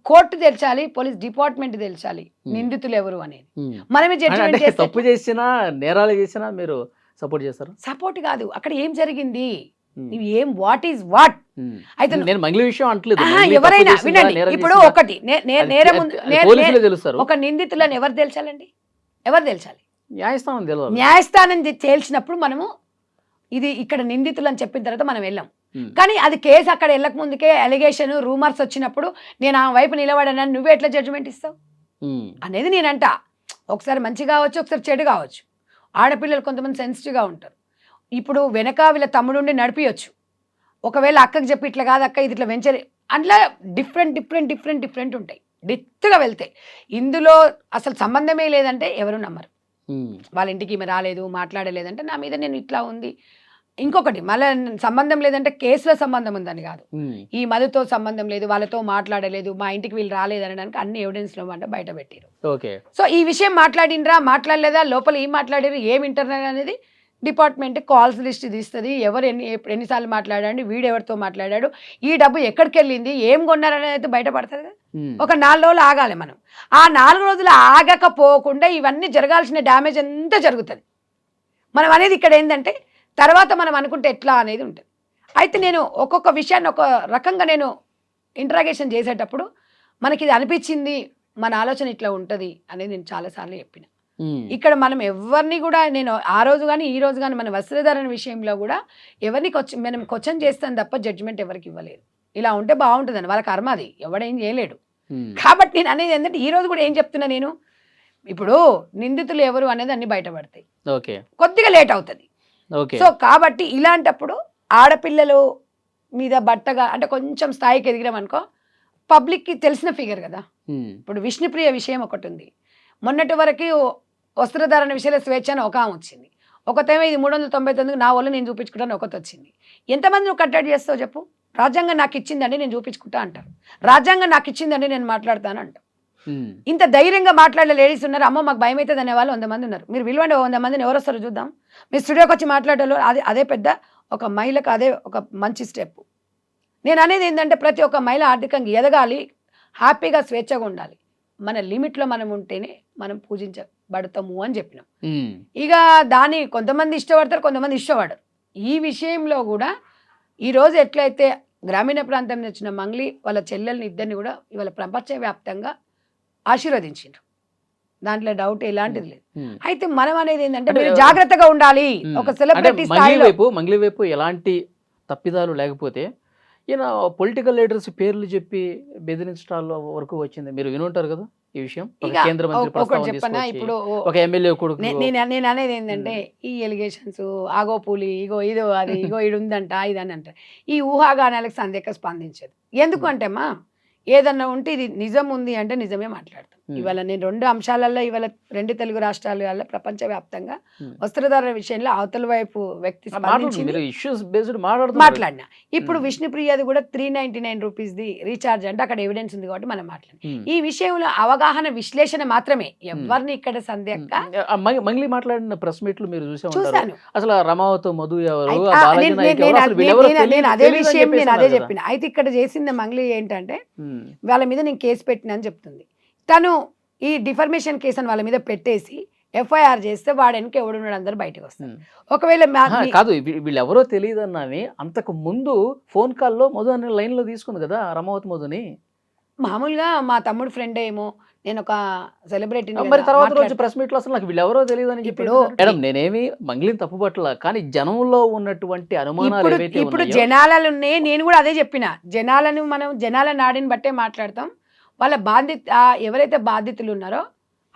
కోర్టు తెల్చాలి, పోలీస్ డిపార్ట్మెంట్ తెల్చాలి నిందితులు ఎవరు అనేది. ఉమ్. మనమే జడ్జిమెంట్ అంటే చేస్తే తప్పు చేసినా, నేరాలు చేసినా మీరు సపోర్ట్ చేస్తారు? సపోర్ట్ కాదు, అక్కడ ఏం జరిగింది, ఉమ్, నువ్వు ఏం వాట్ ఈజ్ వాట్. ఉమ్. అయితే నేను మంగ్లీ విషయం అంటలేదు, ఆహా, మంగ్లీ తప్పు ఎవరైనా చేసిందా, వినండి, నేరం ఇప్పుడు చేసిందా? ఒకటి నేరం అది పోలీసులే తెలుస్తారు, ఒక నిందితులను ఎవరు తేల్చాలండి, ఎవరు తేల్చాలి? న్యాయస్థానం తెలియదు. న్యాయస్థానం తేల్చినప్పుడు మనము ఇది ఇక్కడ నిందితులు అని చెప్పిన తర్వాత మనం వెళ్ళాం. ఉమ్, కానీ అది కేసు అక్కడ వెళ్ళక ముందుకే అలిగేషన్ రూమర్స్ వచ్చినప్పుడు నేను ఆ వైపు నిలబడానని నువ్వే ఎట్లా జడ్జిమెంట్ ఇస్తావు ఉమ్, అనేది నేనంట. ఒకసారి మంచి కావచ్చు, ఒకసారి చెడు కావచ్చు. ఆడపిల్లలు కొంతమంది సెన్సిటివ్గా ఉంటారు. ఇప్పుడు వెనక వీళ్ళ తమ్ముడుండి నడిపియొచ్చు, ఒకవేళ అక్కకి చెప్పి ఇట్లా కాదు అక్క ఇది ఇట్లా వెంచర్, అట్లా డిఫరెంట్ ఉంటాయి, డెప్త్గా వెళ్తాయి. ఇందులో అసలు సంబంధమే లేదంటే ఎవరు నమ్మరు. ఉమ్, వాళ్ళ ఇంటికి ఈమె రాలేదు, మాట్లాడలేదంటే నా మీద నేను ఇట్లా ఉంది. ఇంకొకటి మళ్ళీ సంబంధం లేదంటే కేసులో సంబంధం ఉందని కాదు, ఉమ్, ఈ మధుతో సంబంధం లేదు, వాళ్ళతో మాట్లాడలేదు, మా ఇంటికి వీళ్ళు రాలేదు అనడానికి అన్ని ఎవిడెన్స్లో అంటే బయట పెట్టారు. ఓకే. సో ఈ విషయం మాట్లాడినరా మాట్లాడలేదా, లోపల ఏం మాట్లాడారు, ఏం ఇంటర్నల్ అనేది డిపార్ట్మెంట్ కాల్స్ లిస్ట్ తీస్తుంది, ఎవరు ఎన్నిసార్లు మాట్లాడాడు, వీడు ఎవరితో మాట్లాడాడు, ఈ డబ్బు ఎక్కడికి వెళ్ళింది, ఏం కొన్నారనేది అయితే బయటపడుతుంది కదా. ఉమ్, ఒక 4 రోజులు ఆగాలి మనం. ఆ 4 రోజులు ఆగకపోకుండా ఇవన్నీ జరగాల్సిన డ్యామేజ్ అంతా జరుగుతుంది. మనం అనేది ఇక్కడ ఏంటంటే తర్వాత మనం అనుకుంటే ఎట్లా అనేది ఉంటుంది. అయితే నేను ఒక్కొక్క విషయాన్ని ఒక రకంగా నేను ఇంటరాగేషన్ చేసేటప్పుడు మనకి ఇది అనిపించింది, మన ఆలోచన ఇట్లా ఉంటుంది అనేది నేను చాలాసార్లు చెప్పిన. ఉమ్, ఇక్కడ మనం ఎవరిని కూడా నేను ఆ రోజు కానీ ఈ రోజు కానీ మన వస్త్రధారణ విషయంలో కూడా ఎవరిని మనం క్వశ్చన్ చేస్తాం తప్ప జడ్జిమెంట్ ఎవరికి ఇవ్వలేదు. ఇలా ఉంటే బాగుంటుందని వాళ్ళ కర్మ, అది ఎవడేం చేయలేడు. ఉమ్, కాబట్టి నేను అనేది ఏంటంటే ఈ రోజు కూడా ఏం చెప్తున్నా నేను, ఇప్పుడు నిందితులు ఎవరు అనేది అన్ని బయటపడతాయి, ఓకే, కొద్దిగా లేట్ అవుతుంది. ఓకే. సో కాబట్టి ఇలాంటప్పుడు ఆడపిల్లలు మీద బట్టగా అంటే కొంచెం స్థాయికి ఎదిగినామనుకో, పబ్లిక్కి తెలిసిన ఫిగర్ కదా. ఉమ్, ఇప్పుడు విష్ణుప్రియ విషయం ఒకటి ఉంది, మొన్నటి వరకు వస్త్రధారణ విషయంలో స్వేచ్ఛ అని ఒక ఆమె వచ్చింది, ఒకతేమో ఇది 399 నా వల్ల నేను చూపించుకుంటాను ఒకటి వచ్చింది. ఎంతమంది నువ్వు కట్టడి చేస్తావు చెప్పు? రాజ్యాంగం నాకు ఇచ్చిందండి నేను చూపించుకుంటా అంటారు, రాజ్యాంగం నాకు ఇచ్చిందండి నేను మాట్లాడతాను అంటారు. ఉమ్, ఇంత ధైర్యంగా మాట్లాడే లేడీస్ ఉన్నారు, అమ్మో మాకు భయం అవుతుంది అనే వాళ్ళు 100 మంది ఉన్నారు. మీరు విలువండి 100 మందిని ఎవరు వస్తారో చూద్దాం. మీరు స్టూడియోకి వచ్చి మాట్లాడాలో అదే పెద్ద ఒక మహిళకు అదే ఒక మంచి స్టెప్. నేను అనేది ఏంటంటే ప్రతి ఒక్క మహిళ ఆర్థికంగా ఎదగాలి, హ్యాపీగా స్వేచ్ఛగా ఉండాలి. మన లిమిట్లో మనం ఉంటేనే మనం పూజించబడతాము అని చెప్పినాం. ఉమ్. ఇక దాన్ని కొంతమంది ఇష్టపడతారు, కొంతమంది ఇష్టపడరు. ఈ విషయంలో కూడా ఈరోజు ఎట్లయితే గ్రామీణ ప్రాంతం నుంచి వచ్చిన మంగ్లీ వాళ్ళ చెల్లెల్ని ఇద్దరిని కూడా ఇవాళ ప్రపంచవ్యాప్తంగా ఆశీర్వదించారు. దాంట్లో డౌట్ ఎలాంటిది లేదు. ఉమ్. అయితే మనం అనేది ఏంటంటే అంటే మీరు జాగ్రత్తగా ఉండాలి. ఉమ్. ఒక అంటే సెలబ్రిటీ స్థాయిలో మంగ్లీ వైపు ఎలాంటి తప్పిదాలు లేకపోతే ఈయన పొలిటికల్ లీడర్స్ పేర్లు చెప్పి బెదిరించడాల వరకు వచ్చింది. మీరు వినుంటారు కదా ఈ విషయం. ఒక ఇక కేంద్ర మంత్రి ఒకటి ప్రస్తావన చెప్పనా, తీసుకొచ్చి ఇప్పుడు ఒక ఎమ్మెల్యే కొడుకు నేను అనేది ఏంటంటే ఈ ఎలిగేషన్స్ ఆగో పూలి ఇగో ఇదో అది ఇగో ఇది ఉందంట ఇదని అంటారు. ఈ ఊహాగానాలకు సందేహం స్పందించదు. ఎందుకంటే అమ్మా ఏదన్నా ఉంటే ఇది నిజం ఉంది అంటే నిజమే మాట్లాడతాం. ఇవాళ నేను 2 అంశాలలో ఇవాళ 2 తెలుగు రాష్ట్రాల ప్రపంచవ్యాప్తంగా వస్త్రధారణ విషయంలో అవతల వైపు వ్యక్తి స్పందించింది, మాట్లాడినా. ఇప్పుడు విష్ణుప్రియది కూడా 399 రూపీస్ది రీఛార్జ్ అంటే అక్కడ ఎవిడెన్స్ ఉంది కాబట్టి మనం మాట్లాడినాం. ఈ విషయంలో అవగాహన విశ్లేషణ మాత్రమే, ఎవరిని ఇక్కడ సందేహం. మంగ్లీ మాట్లాడిన ప్రెస్ మీట్లు మీరు చూసాను. అసలు రమావత్ మధు ఎవరు, నేను అదే విషయం నేను అదే చెప్పిన. అయితే ఇక్కడ చేసింది మంగ్లీ ఏంటంటే వాళ్ళ మీద నేను కేసు పెట్టినా అని చెప్తుంది. తను ఈ డిఫర్మేషన్ కేసు అని వాళ్ళ మీద పెట్టేసి ఎఫ్ఐఆర్ చేస్తే వాడనికి ఎవడున్నాడు అందరు బయటకు వస్తారు. ఒకవేళ కాదు వీళ్ళు ఎవరో తెలియదు అన్నాని అంతకు ముందు ఫోన్ కాల్లో మధు అనే లైన్ లో తీసుకుంది కదా రమావత్ మధుని. మామూలుగా మా తమ్ముడు ఫ్రెండ్ ఏమో, నేను ఒక సెలబ్రిటీ. మరి తర్వాత రోజు ప్రెస్ మీట్ లో అసలు నాకు వీళ్ళు ఎవరో తెలియదు అని చెప్పి మేడం నేనేమి మంగ్లీని తప్పుపట్ల, కానీ జనంలో ఉన్నటువంటి అనుమానాలు ఇప్పుడు జనాలు ఉన్నాయి. నేను కూడా అదే చెప్పిన, జనాలను మనం జనాల నాడిని బట్టే మాట్లాడతాం. వాళ్ళ ఎవరైతే బాధితులు ఉన్నారో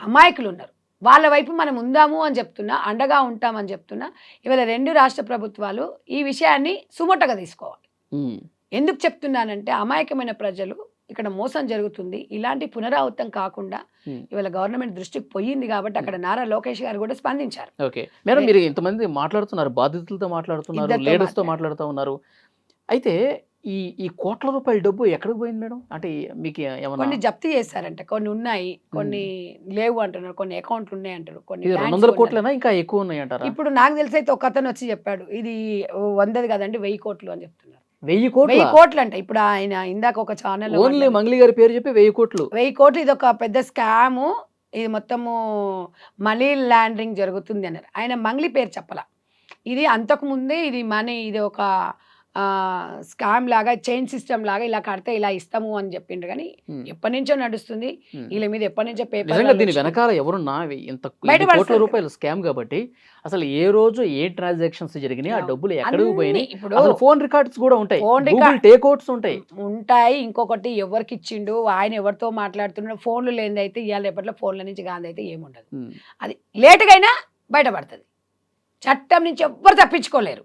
అమాయకులు ఉన్నారు వాళ్ళ వైపు మనం ఉందాము అని చెప్తున్నా, అండగా ఉంటామని చెప్తున్నా. ఇవాళ 2 రాష్ట్ర ప్రభుత్వాలు ఈ విషయాన్ని సుమోటగా తీసుకోవాలి. ఎందుకు చెప్తున్నానంటే అమాయకమైన ప్రజలు ఇక్కడ మోసం జరుగుతుంది, ఇలాంటి పునరావృతం కాకుండా ఇవాళ గవర్నమెంట్ దృష్టికి పోయింది కాబట్టి అక్కడ నారా లోకేష్ గారు కూడా స్పందించారు. ఓకే మేడం, మీరు ఇంతమంది మాట్లాడుతున్నారు, బాధితులతో మాట్లాడుతున్నారు, లీడర్స్ తో మాట్లాడుతూ ఉన్నారు. అయితే ఈ కోట్ల రూపాయల డబ్బు ఎక్కడికి పోయింది మేడం? అంటే మీకు కొన్ని జప్తు చేశారంట, కొన్ని ఉన్నాయి, కొన్ని లేవు అంటున్నారు, కొన్ని అకౌంట్లు ఉన్నాయి అంటారు, కొన్ని 200 కోట్లైనా ఇంకా ఎక్కువ ఉన్నాయి అంటారా? ఇప్పుడు నాకు తెలిసి అయితే ఒక అతను వచ్చి చెప్పాడు ఇది 100 కదండి 1000 కోట్లు అని చెప్తున్నారు. 1000 కోట్లు అంట. ఇప్పుడు ఆయన ఇందాక ఒక ఛానల్ ఓన్లీ మంగ్లీ గారి పేరు చెప్పి 1000 కోట్లు. 1000 కోట్లు ఇది ఒక పెద్ద స్కాము, ఇది మొత్తము మనీ లాండరింగ్ జరుగుతుంది అన్నారు. ఆయన మంగ్లీ పేరు చెప్పలా. ఇది అంతకు ముందే ఇది మనీ, ఇది ఒక స్కామ్ లాగా, చైన్ సిస్టమ్ లాగా, ఇలా కడితే ఇలా ఇస్తాము అని చెప్పిండ్రు. కానీ ఎప్పటి నుంచో నడుస్తుంది, వీళ్ళ మీద ఎప్పటి నుంచో పేపర్. దీని వెనకాల ఎవరున్నా ఇంత కోట్ల రూపాయలు స్కామ్ కాబట్టి అసలు ఏ రోజు ఏ ట్రాన్సాక్షన్స్ జరిగినాయి, ఆ డబ్బులు ఎక్కడికి పోయినాయి, ఇప్పుడు ఫోన్ రికార్డ్స్ కూడా ఉంటాయి, టేక్అవుట్స్ ఉంటాయి. ఇంకొకటి ఎవరికి ఇచ్చిండు, ఆయన ఎవరితో మాట్లాడుతున్నాడు, ఫోన్లు లేనిది అయితే ఇవాళ రేపట్లో ఫోన్ల నుంచి గాంధీ అయితే ఏముండదు. అది లేటుగా అయినా బయటపడుతుంది. చట్టం నుంచి ఎవ్వరు తప్పించుకోలేరు.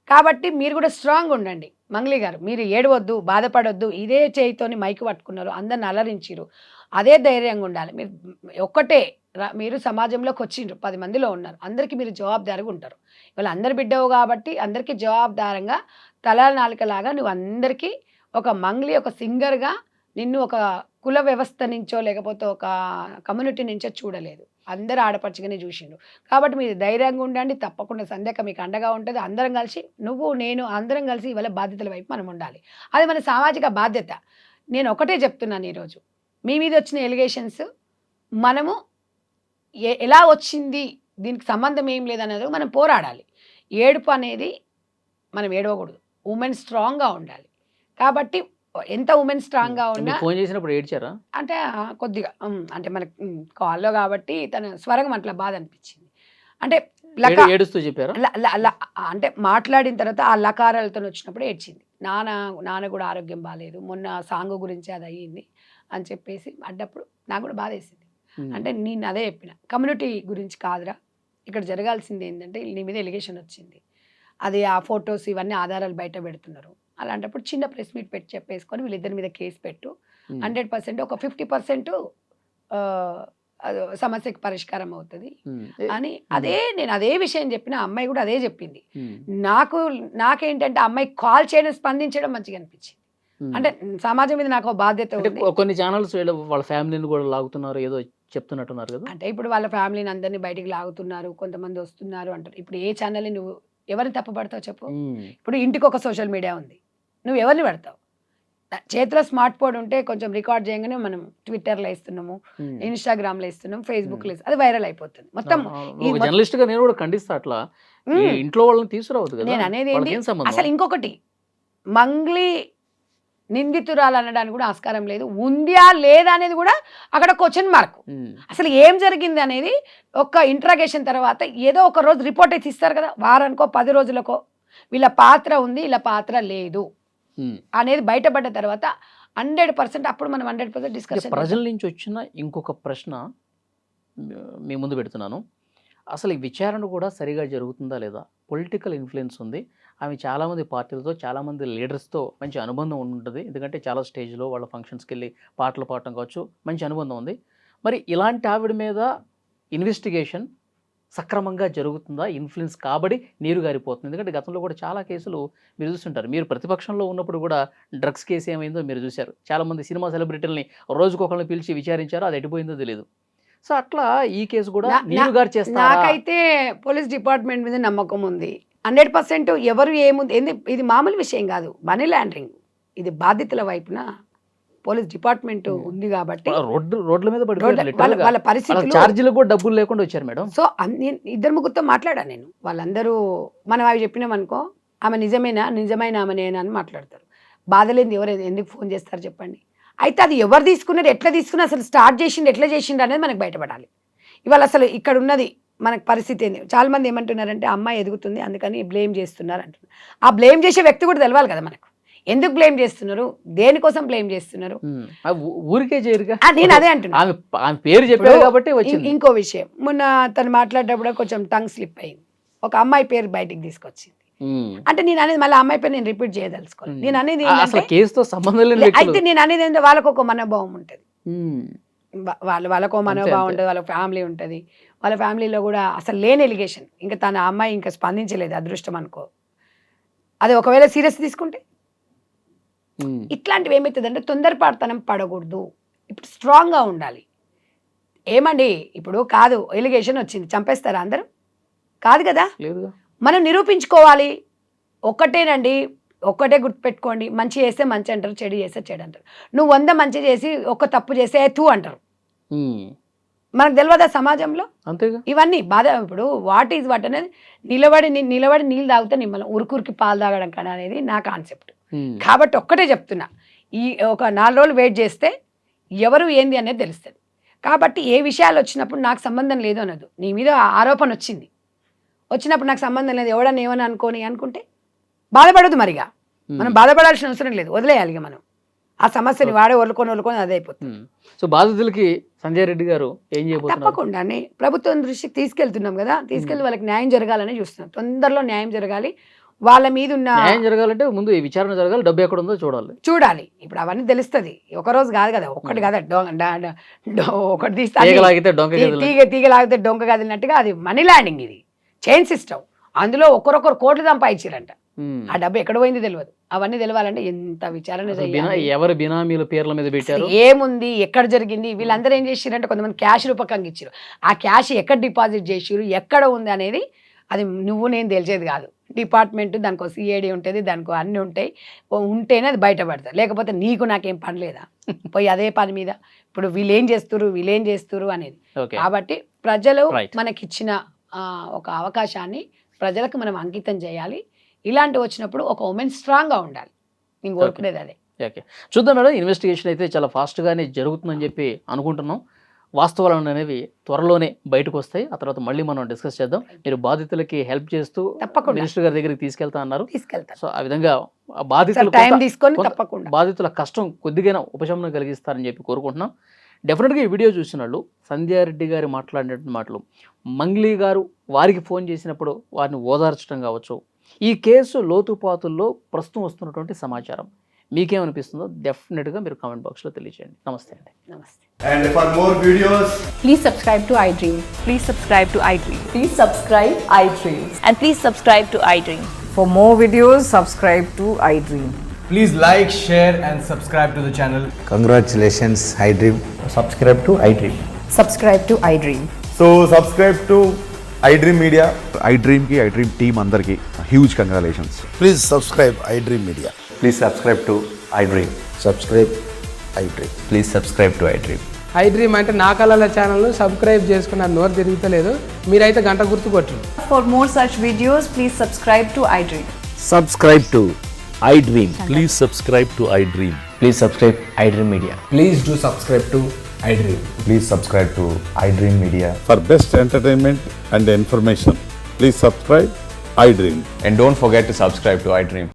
కాబట్టి మీరు కూడా స్ట్రాంగ్ ఉండండి. మంగ్లీ గారు మీరు ఏడవద్దు, బాధపడొద్దు. ఇదే చేయితోని మైకి పట్టుకున్నారు, అందరిని అలరించారు, అదే ధైర్యంగా ఉండాలి. మీరు ఒక్కటే, మీరు సమాజంలోకి వచ్చిండ్రు, 10 మందిలో ఉన్నారు, అందరికీ మీరు జవాబుదారిగా ఉంటారు. ఇవాళ అందరి బిడ్డవు కాబట్టి అందరికీ జవాబుదారంగా తల నాలుకలాగా నువ్వు అందరికీ ఒక మంగ్లీ ఒక సింగర్గా నిన్ను ఒక కుల వ్యవస్థ నుంచో లేకపోతే ఒక కమ్యూనిటీ నుంచో చూడలేదు, అందరు ఆడపడుచుగానే చూసిండు. కాబట్టి మీరు ధైర్యంగా ఉండండి. తప్పకుండా సంధ్యక మీకు అండగా ఉంటుంది. అందరం కలిసి, నువ్వు నేను అందరం కలిసి ఇవాళ బాధ్యతల వైపు మనం ఉండాలి. అది మన సామాజిక బాధ్యత. నేను ఒకటే చెప్తున్నాను, ఈరోజు మీ మీద వచ్చిన ఎలిగేషన్స్ మనము ఎలా వచ్చింది, దీనికి సంబంధం ఏం లేదనేది మనం పోరాడాలి. ఏడుపు అనేది మనం ఏడవకూడదు. ఉమెన్ స్ట్రాంగ్గా ఉండాలి. కాబట్టి ఎంత ఉమెన్ స్ట్రాంగ్ గా ఉన్నా, ఫోన్ చేసినప్పుడు ఏడ్చారా? అంటే కొద్దిగా అంటే మనకి కాల్లో కాబట్టి తన స్వరం అట్లా బాధ అనిపించింది. అంటే ఏడుస్తూ చెప్పారా? అంటే మాట్లాడిన తర్వాత ఆ లకారాలతో వచ్చినప్పుడు ఏడ్చింది. నాన్న కూడా ఆరోగ్యం బాగాలేదు, మొన్న సాంగ్ గురించి అది అయ్యింది అని చెప్పేసి అడ్డప్పుడు నాకు కూడా బాధ వేసింది. అంటే నేను అదే చెప్పిన, కమ్యూనిటీ గురించి కాదురా, ఇక్కడ జరగాల్సింది ఏంటంటే నీ మీద ఎలిగేషన్ వచ్చింది, అది ఆ ఫొటోస్ ఇవన్నీ ఆధారాలు బయట పెడుతున్నారు. అలాంటప్పుడు చిన్న ప్రెస్ మీట్ పెట్టి చెప్పేసుకొని వీళ్ళిద్దరి మీద కేసు పెట్టు, 100% ఒక 50% సమస్యకి పరిష్కారం అవుతుంది అని నేను అదే విషయం చెప్పిన. అమ్మాయి కూడా అదే చెప్పింది. నాకేంటంటే అమ్మాయి కాల్ చేయడం, స్పందించడం మంచిగా అనిపించింది. అంటే సమాజం మీద నాకు బాధ్యత ఉంది. కొన్ని ఛానల్స్ వాళ్ళ ఫ్యామిలీని కూడా లాగుతున్నారు ఏదో చెప్తున్నట్టున్నారు కదా. అంటే ఇప్పుడు వాళ్ళ ఫ్యామిలీని అందరినీ బయటికి లాగుతున్నారు, కొంతమంది వస్తున్నారు అంటారు. ఇప్పుడు ఏ ఛానల్ నువ్వు ఎవరిని తప్పుపడతావు చెప్పు? ఇప్పుడు ఇంటికి ఒక సోషల్ మీడియా ఉంది, నువ్వు ఎవరిని పెడతావు? చేతిలో స్మార్ట్ ఫోన్ ఉంటే కొంచెం రికార్డ్ చేయగానే మనం ట్విట్టర్లో ఇస్తున్నాము, ఇన్స్టాగ్రామ్లో ఇస్తున్నాము, ఫేస్బుక్లో ఇస్తున్నాం, అది వైరల్ అయిపోతుంది మొత్తం. జర్నలిస్ట్ గా నేను కూడా ఖండిస్తా అట్లా. ఈ ఇంట్లో వాళ్ళని తీసుకురావద్దు కదా. నేను అనేది వాళ్ళకి ఏంటి ఏం సంబంధం? అసలు ఇంకొకటి, మంగ్లీ నిందితురాలు అనడానికి కూడా ఆస్కారం లేదు, ఉందా లేదా అనేది కూడా అక్కడ క్వశ్చన్ మార్క్. అసలు ఏం జరిగింది అనేది ఒక ఇంట్రాగేషన్ తర్వాత ఏదో ఒక రోజు రిపోర్ట్ అయితే ఇస్తారు కదా, వారానికో 10 రోజులకో వీళ్ళ పాత్ర ఉంది, వీళ్ళ పాత్ర లేదు అనేది బయటపడ్డ తర్వాత 100% అప్పుడు మనం 100% డిస్కషన్. ప్రజల నుంచి వచ్చిన ఇంకొక ప్రశ్న మీ ముందు పెడుతున్నాను. అసలు ఈ విచారణ కూడా సరిగా జరుగుతుందా లేదా? పొలిటికల్ ఇన్ఫ్లుయెన్స్ ఉంది. ఆమె చాలామంది పార్టీలతో, చాలామంది లీడర్స్తో మంచి అనుబంధం ఉంటుంది. ఎందుకంటే చాలా స్టేజ్లో వాళ్ళ ఫంక్షన్స్కి వెళ్ళి పాటలు పాడటం కావచ్చు, మంచి అనుబంధం ఉంది. మరి ఇలాంటి ఆవిడ మీద ఇన్వెస్టిగేషన్ సక్రమంగా జరుగుతుందా? ఇన్ఫ్లుయెన్స్ కాబట్టి నీరు గారిపోతుంది. ఎందుకంటే గతంలో కూడా చాలా కేసులు మీరు చూస్తుంటారు. మీరు ప్రతిపక్షంలో ఉన్నప్పుడు కూడా డ్రగ్స్ కేసు ఏమైందో మీరు చూశారు. చాలామంది సినిమా సెలబ్రిటీలని రోజుకొకరిని పిలిచి విచారించారు, అది ఎటుపోయిందో తెలియదు. సో అట్లా ఈ కేసు కూడా నీరు గారు చేస్తారు. నాకైతే పోలీస్ డిపార్ట్మెంట్ మీద నమ్మకం ఉంది 100%. ఎవరు ఏముంది, ఇది మామూలు విషయం కాదు, మనీ లాండరింగ్. ఇది బాధితుల వైపున పోలీస్ డిపార్ట్మెంట్ ఉంది కాబట్టి రోడ్ల మీద వాళ్ళ పరిస్థితులు, ఛార్జీలు కూడా డబ్బులు లేకుండా వచ్చారు మేడం. సో 2-3 మాట్లాడాను నేను. వాళ్ళందరూ మనం అవి చెప్పినాం అనుకో, ఆమె నిజమైన ఆమెనేనా అని మాట్లాడతారు. బాధలేంది ఎవరు ఎందుకు ఫోన్ చేస్తారు చెప్పండి. అయితే అది ఎవరు తీసుకున్నారు, ఎట్లా తీసుకున్నారు, అసలు స్టార్ట్ చేసిండు, ఎట్లా చేసిండు అనేది మనకు బయటపడాలి. ఇవాళ అసలు ఇక్కడ ఉన్నది మనకు పరిస్థితి ఏంది? చాలా మంది ఏమంటున్నారంటే అమ్మాయి ఎదుగుతుంది అందుకని బ్లేమ్ చేస్తున్నారు అంటున్నారు. ఆ బ్లేమ్ చేసే వ్యక్తి కూడా తెలవాలి కదా మనకు. ఎందుకు బ్లేమ్ చేస్తున్నారు, దేనికోసం బ్లేమ్ చేస్తున్నారు? ఊరికే చేయరుగా. నేను అదే అంటున్నా, పేరు చెప్పారు కాబట్టి వచ్చింది. ఇంకో విషయం, మొన్న తను మాట్లాడేటప్పుడు కొంచెం టంగ్ స్లిప్ అయింది, ఒక అమ్మాయి పేరు బయటికి తీసుకొచ్చింది. అంటే నేను అనేది మళ్ళీ అమ్మాయి పేరు నేను రిపీట్ చేయదలుచుకోవాలి. నేను అనేది కేసుతో సంబంధం లేదు. అయితే నేను అనేది ఏంటంటే వాళ్ళకు ఒక మనోభావం ఉంటుంది, వాళ్ళకు మనోభావం ఉంటుంది, వాళ్ళ ఫ్యామిలీ ఉంటుంది. వాళ్ళ ఫ్యామిలీలో కూడా అసలు లేని ఎలిగేషన్, ఇంకా తన అమ్మాయి ఇంకా స్పందించలేదు, అదృష్టం అనుకో. అది ఒకవేళ సీరియస్ తీసుకుంటే ఇట్లాంటివి ఏమవుతుందంటే తొందరపాటుతనం పడకూడదు. ఇప్పుడు స్ట్రాంగ్గా ఉండాలి. ఏమండి ఇప్పుడు కాదు, ఎలిగేషన్ వచ్చింది, చంపేస్తారా అందరూ? కాదు కదా, మనం నిరూపించుకోవాలి. ఒక్కటేనండి, ఒక్కటే గుర్తుపెట్టుకోండి, మంచి చేస్తే మంచి అంటారు, చెడు చేస్తే చెడు అంటారు. నువ్వు 100 మంచి చేసి ఒక్క తప్పు చేస్తే తూ అంటారు. మనకు తెలియదా సమాజంలో? అంతేగా ఇవన్నీ బాధ. ఇప్పుడు వాట్ ఈజ్ వాట్ అనేది నిలబడి నీళ్ళు తాగితే నిమ్మలం, ఉరుకురికి పాలు తాగడం కన్నా అనేది నా కాన్సెప్ట్. కాబట్టి ఒక్కటే చెప్తున్నా, ఈ ఒక 4 రోజులు వెయిట్ చేస్తే ఎవరు ఏంది అనేది తెలుస్తుంది. కాబట్టి ఏ విషయాలు వచ్చినప్పుడు నాకు సంబంధం లేదు అనదు. నీ మీద ఆరోపణ వచ్చినప్పుడు నాకు సంబంధం లేదు, ఎవడన్నా ఏమని అనుకుంటే బాధపడదు. మరిగా మనం బాధపడాల్సిన అవసరం లేదు, వదిలేయాలి మనం ఆ సమస్యని. వాడే వదులుకొని అదే అయిపోతుంది. సో బాధితులకి సంజయ్ రెడ్డి గారు ఏం చేయబోతున్నారు? తప్పకుండానే ప్రభుత్వం దృష్టికి తీసుకెళ్తున్నాం కదా, తీసుకెళ్లి వాళ్ళకి న్యాయం జరగాలని చూస్తున్నాం. తొందరలో న్యాయం జరగాలి. వాళ్ళ మీద ఉన్న న్యాయం జరగాలంటే ముందు ఈ విచారణ జరగాలి, డబ్బు ఎక్కడ ఉందో చూడాలి. ఇప్పుడు అవన్నీ తెలుస్తుంది, ఒక రోజు కాదు కదా, ఒక్కటి కదా, ఒకటి తీస్తే తీగ లాగితే డొంక కదిలినట్టుగా అది మనీ ల్యాండింగ్, ఇది చైన్ సిస్టమ్. అందులో ఒకరొకరు కోట్లు సంపాదించారంట, ఆ డబ్బు ఎక్కడ పోయింది తెలియదు. అవన్నీ తెలియాలంటే ఎంత విచారణ చేయాలి, ఎవరు బినామీల పేర్ల మీద పెట్టారు, ఏముంది, ఎక్కడ జరిగింది. వీళ్ళందరూ ఏం చేసిరంటే కొంతమంది క్యాష్ రూపకంగా ఇచ్చారు. ఆ క్యాష్ ఎక్కడ డిపాజిట్ చేసిరు, ఎక్కడ ఉంది అనేది అది నువ్వు నేను తెలిసేది కాదు. డిపార్ట్మెంట్ దానికి సిఐడి ఉంటుంది, దానికి అన్నీ ఉంటాయి, ఉంటేనే అది బయటపడతారు. లేకపోతే నీకు నాకేం పని లేదా, పోయి అదే పని మీద ఇప్పుడు వీళ్ళేం చేస్తురు అనేది. కాబట్టి ప్రజలు మనకిచ్చిన ఒక అవకాశాన్ని ప్రజలకు మనం అంకితం చేయాలి. ఇలాంటివి వచ్చినప్పుడు ఒక ఉమెన్ స్ట్రాంగ్గా ఉండాలి. నేను కోరుకునేది అదే. ఓకే, చూద్దాం మేడం. ఇన్వెస్టిగేషన్ అయితే చాలా ఫాస్ట్గానే జరుగుతుందని చెప్పి అనుకుంటున్నాం. వాస్తవాలు అనేవి త్వరలోనే బయటకు వస్తాయి. ఆ తర్వాత మళ్ళీ మనం డిస్కస్ చేద్దాం. మీరు బాధితులకి హెల్ప్ చేస్తూ మినిస్టర్ గారి దగ్గరికి తీసుకెళ్తా అన్నారు. సో ఆ విధంగా బాధితుల కష్టం కొద్దిగా ఉపశమనం కలిగిస్తారని చెప్పి కోరుకుంటున్నాం. డెఫినెట్గా ఈ వీడియో చూసిన వాళ్ళు సంధ్యా రెడ్డి గారు మాట్లాడినటువంటి మాటలు, మంగ్లీ గారు వారికి ఫోన్ చేసినప్పుడు వారిని ఓదార్చడం కావచ్చు, ఈ కేసు లోతుపాతుల్లో ప్రస్తుతం వస్తున్నటువంటి సమాచారం మీకేమనిపిస్తుందో డెఫినెట్గా మీరు కామెంట్ బాక్స్లో తెలియజేయండి. నమస్తే అండి. నమస్తే. And for more videos, please subscribe to iDream. Please subscribe to iDream. Please subscribe iDream. And please subscribe to iDream. For more videos, subscribe to iDream. please like, share and subscribe to the channel. Congratulations, iDream. Subscribe to iDream. Subscribe to iDream. So subscribe to iDream Media. iDream ki iDream team andarki huge congratulations. Please subscribe iDream Media. Please subscribe to iDream. Subscribe iDream. Please subscribe to iDream. I dream అంటే నా కళల ఛానల్ను subscribe చేసుకున్న నోరు తిరుగుతలేదు, మీరైతే గంట గుర్తు కొట్టు. For more such videos, please subscribe to iDream. Subscribe to iDream. Please subscribe to iDream. Please subscribe iDream Media. Please do subscribe to iDream. Please subscribe to iDream Media. For best entertainment and information, please subscribe iDream. And don't forget to subscribe to iDream.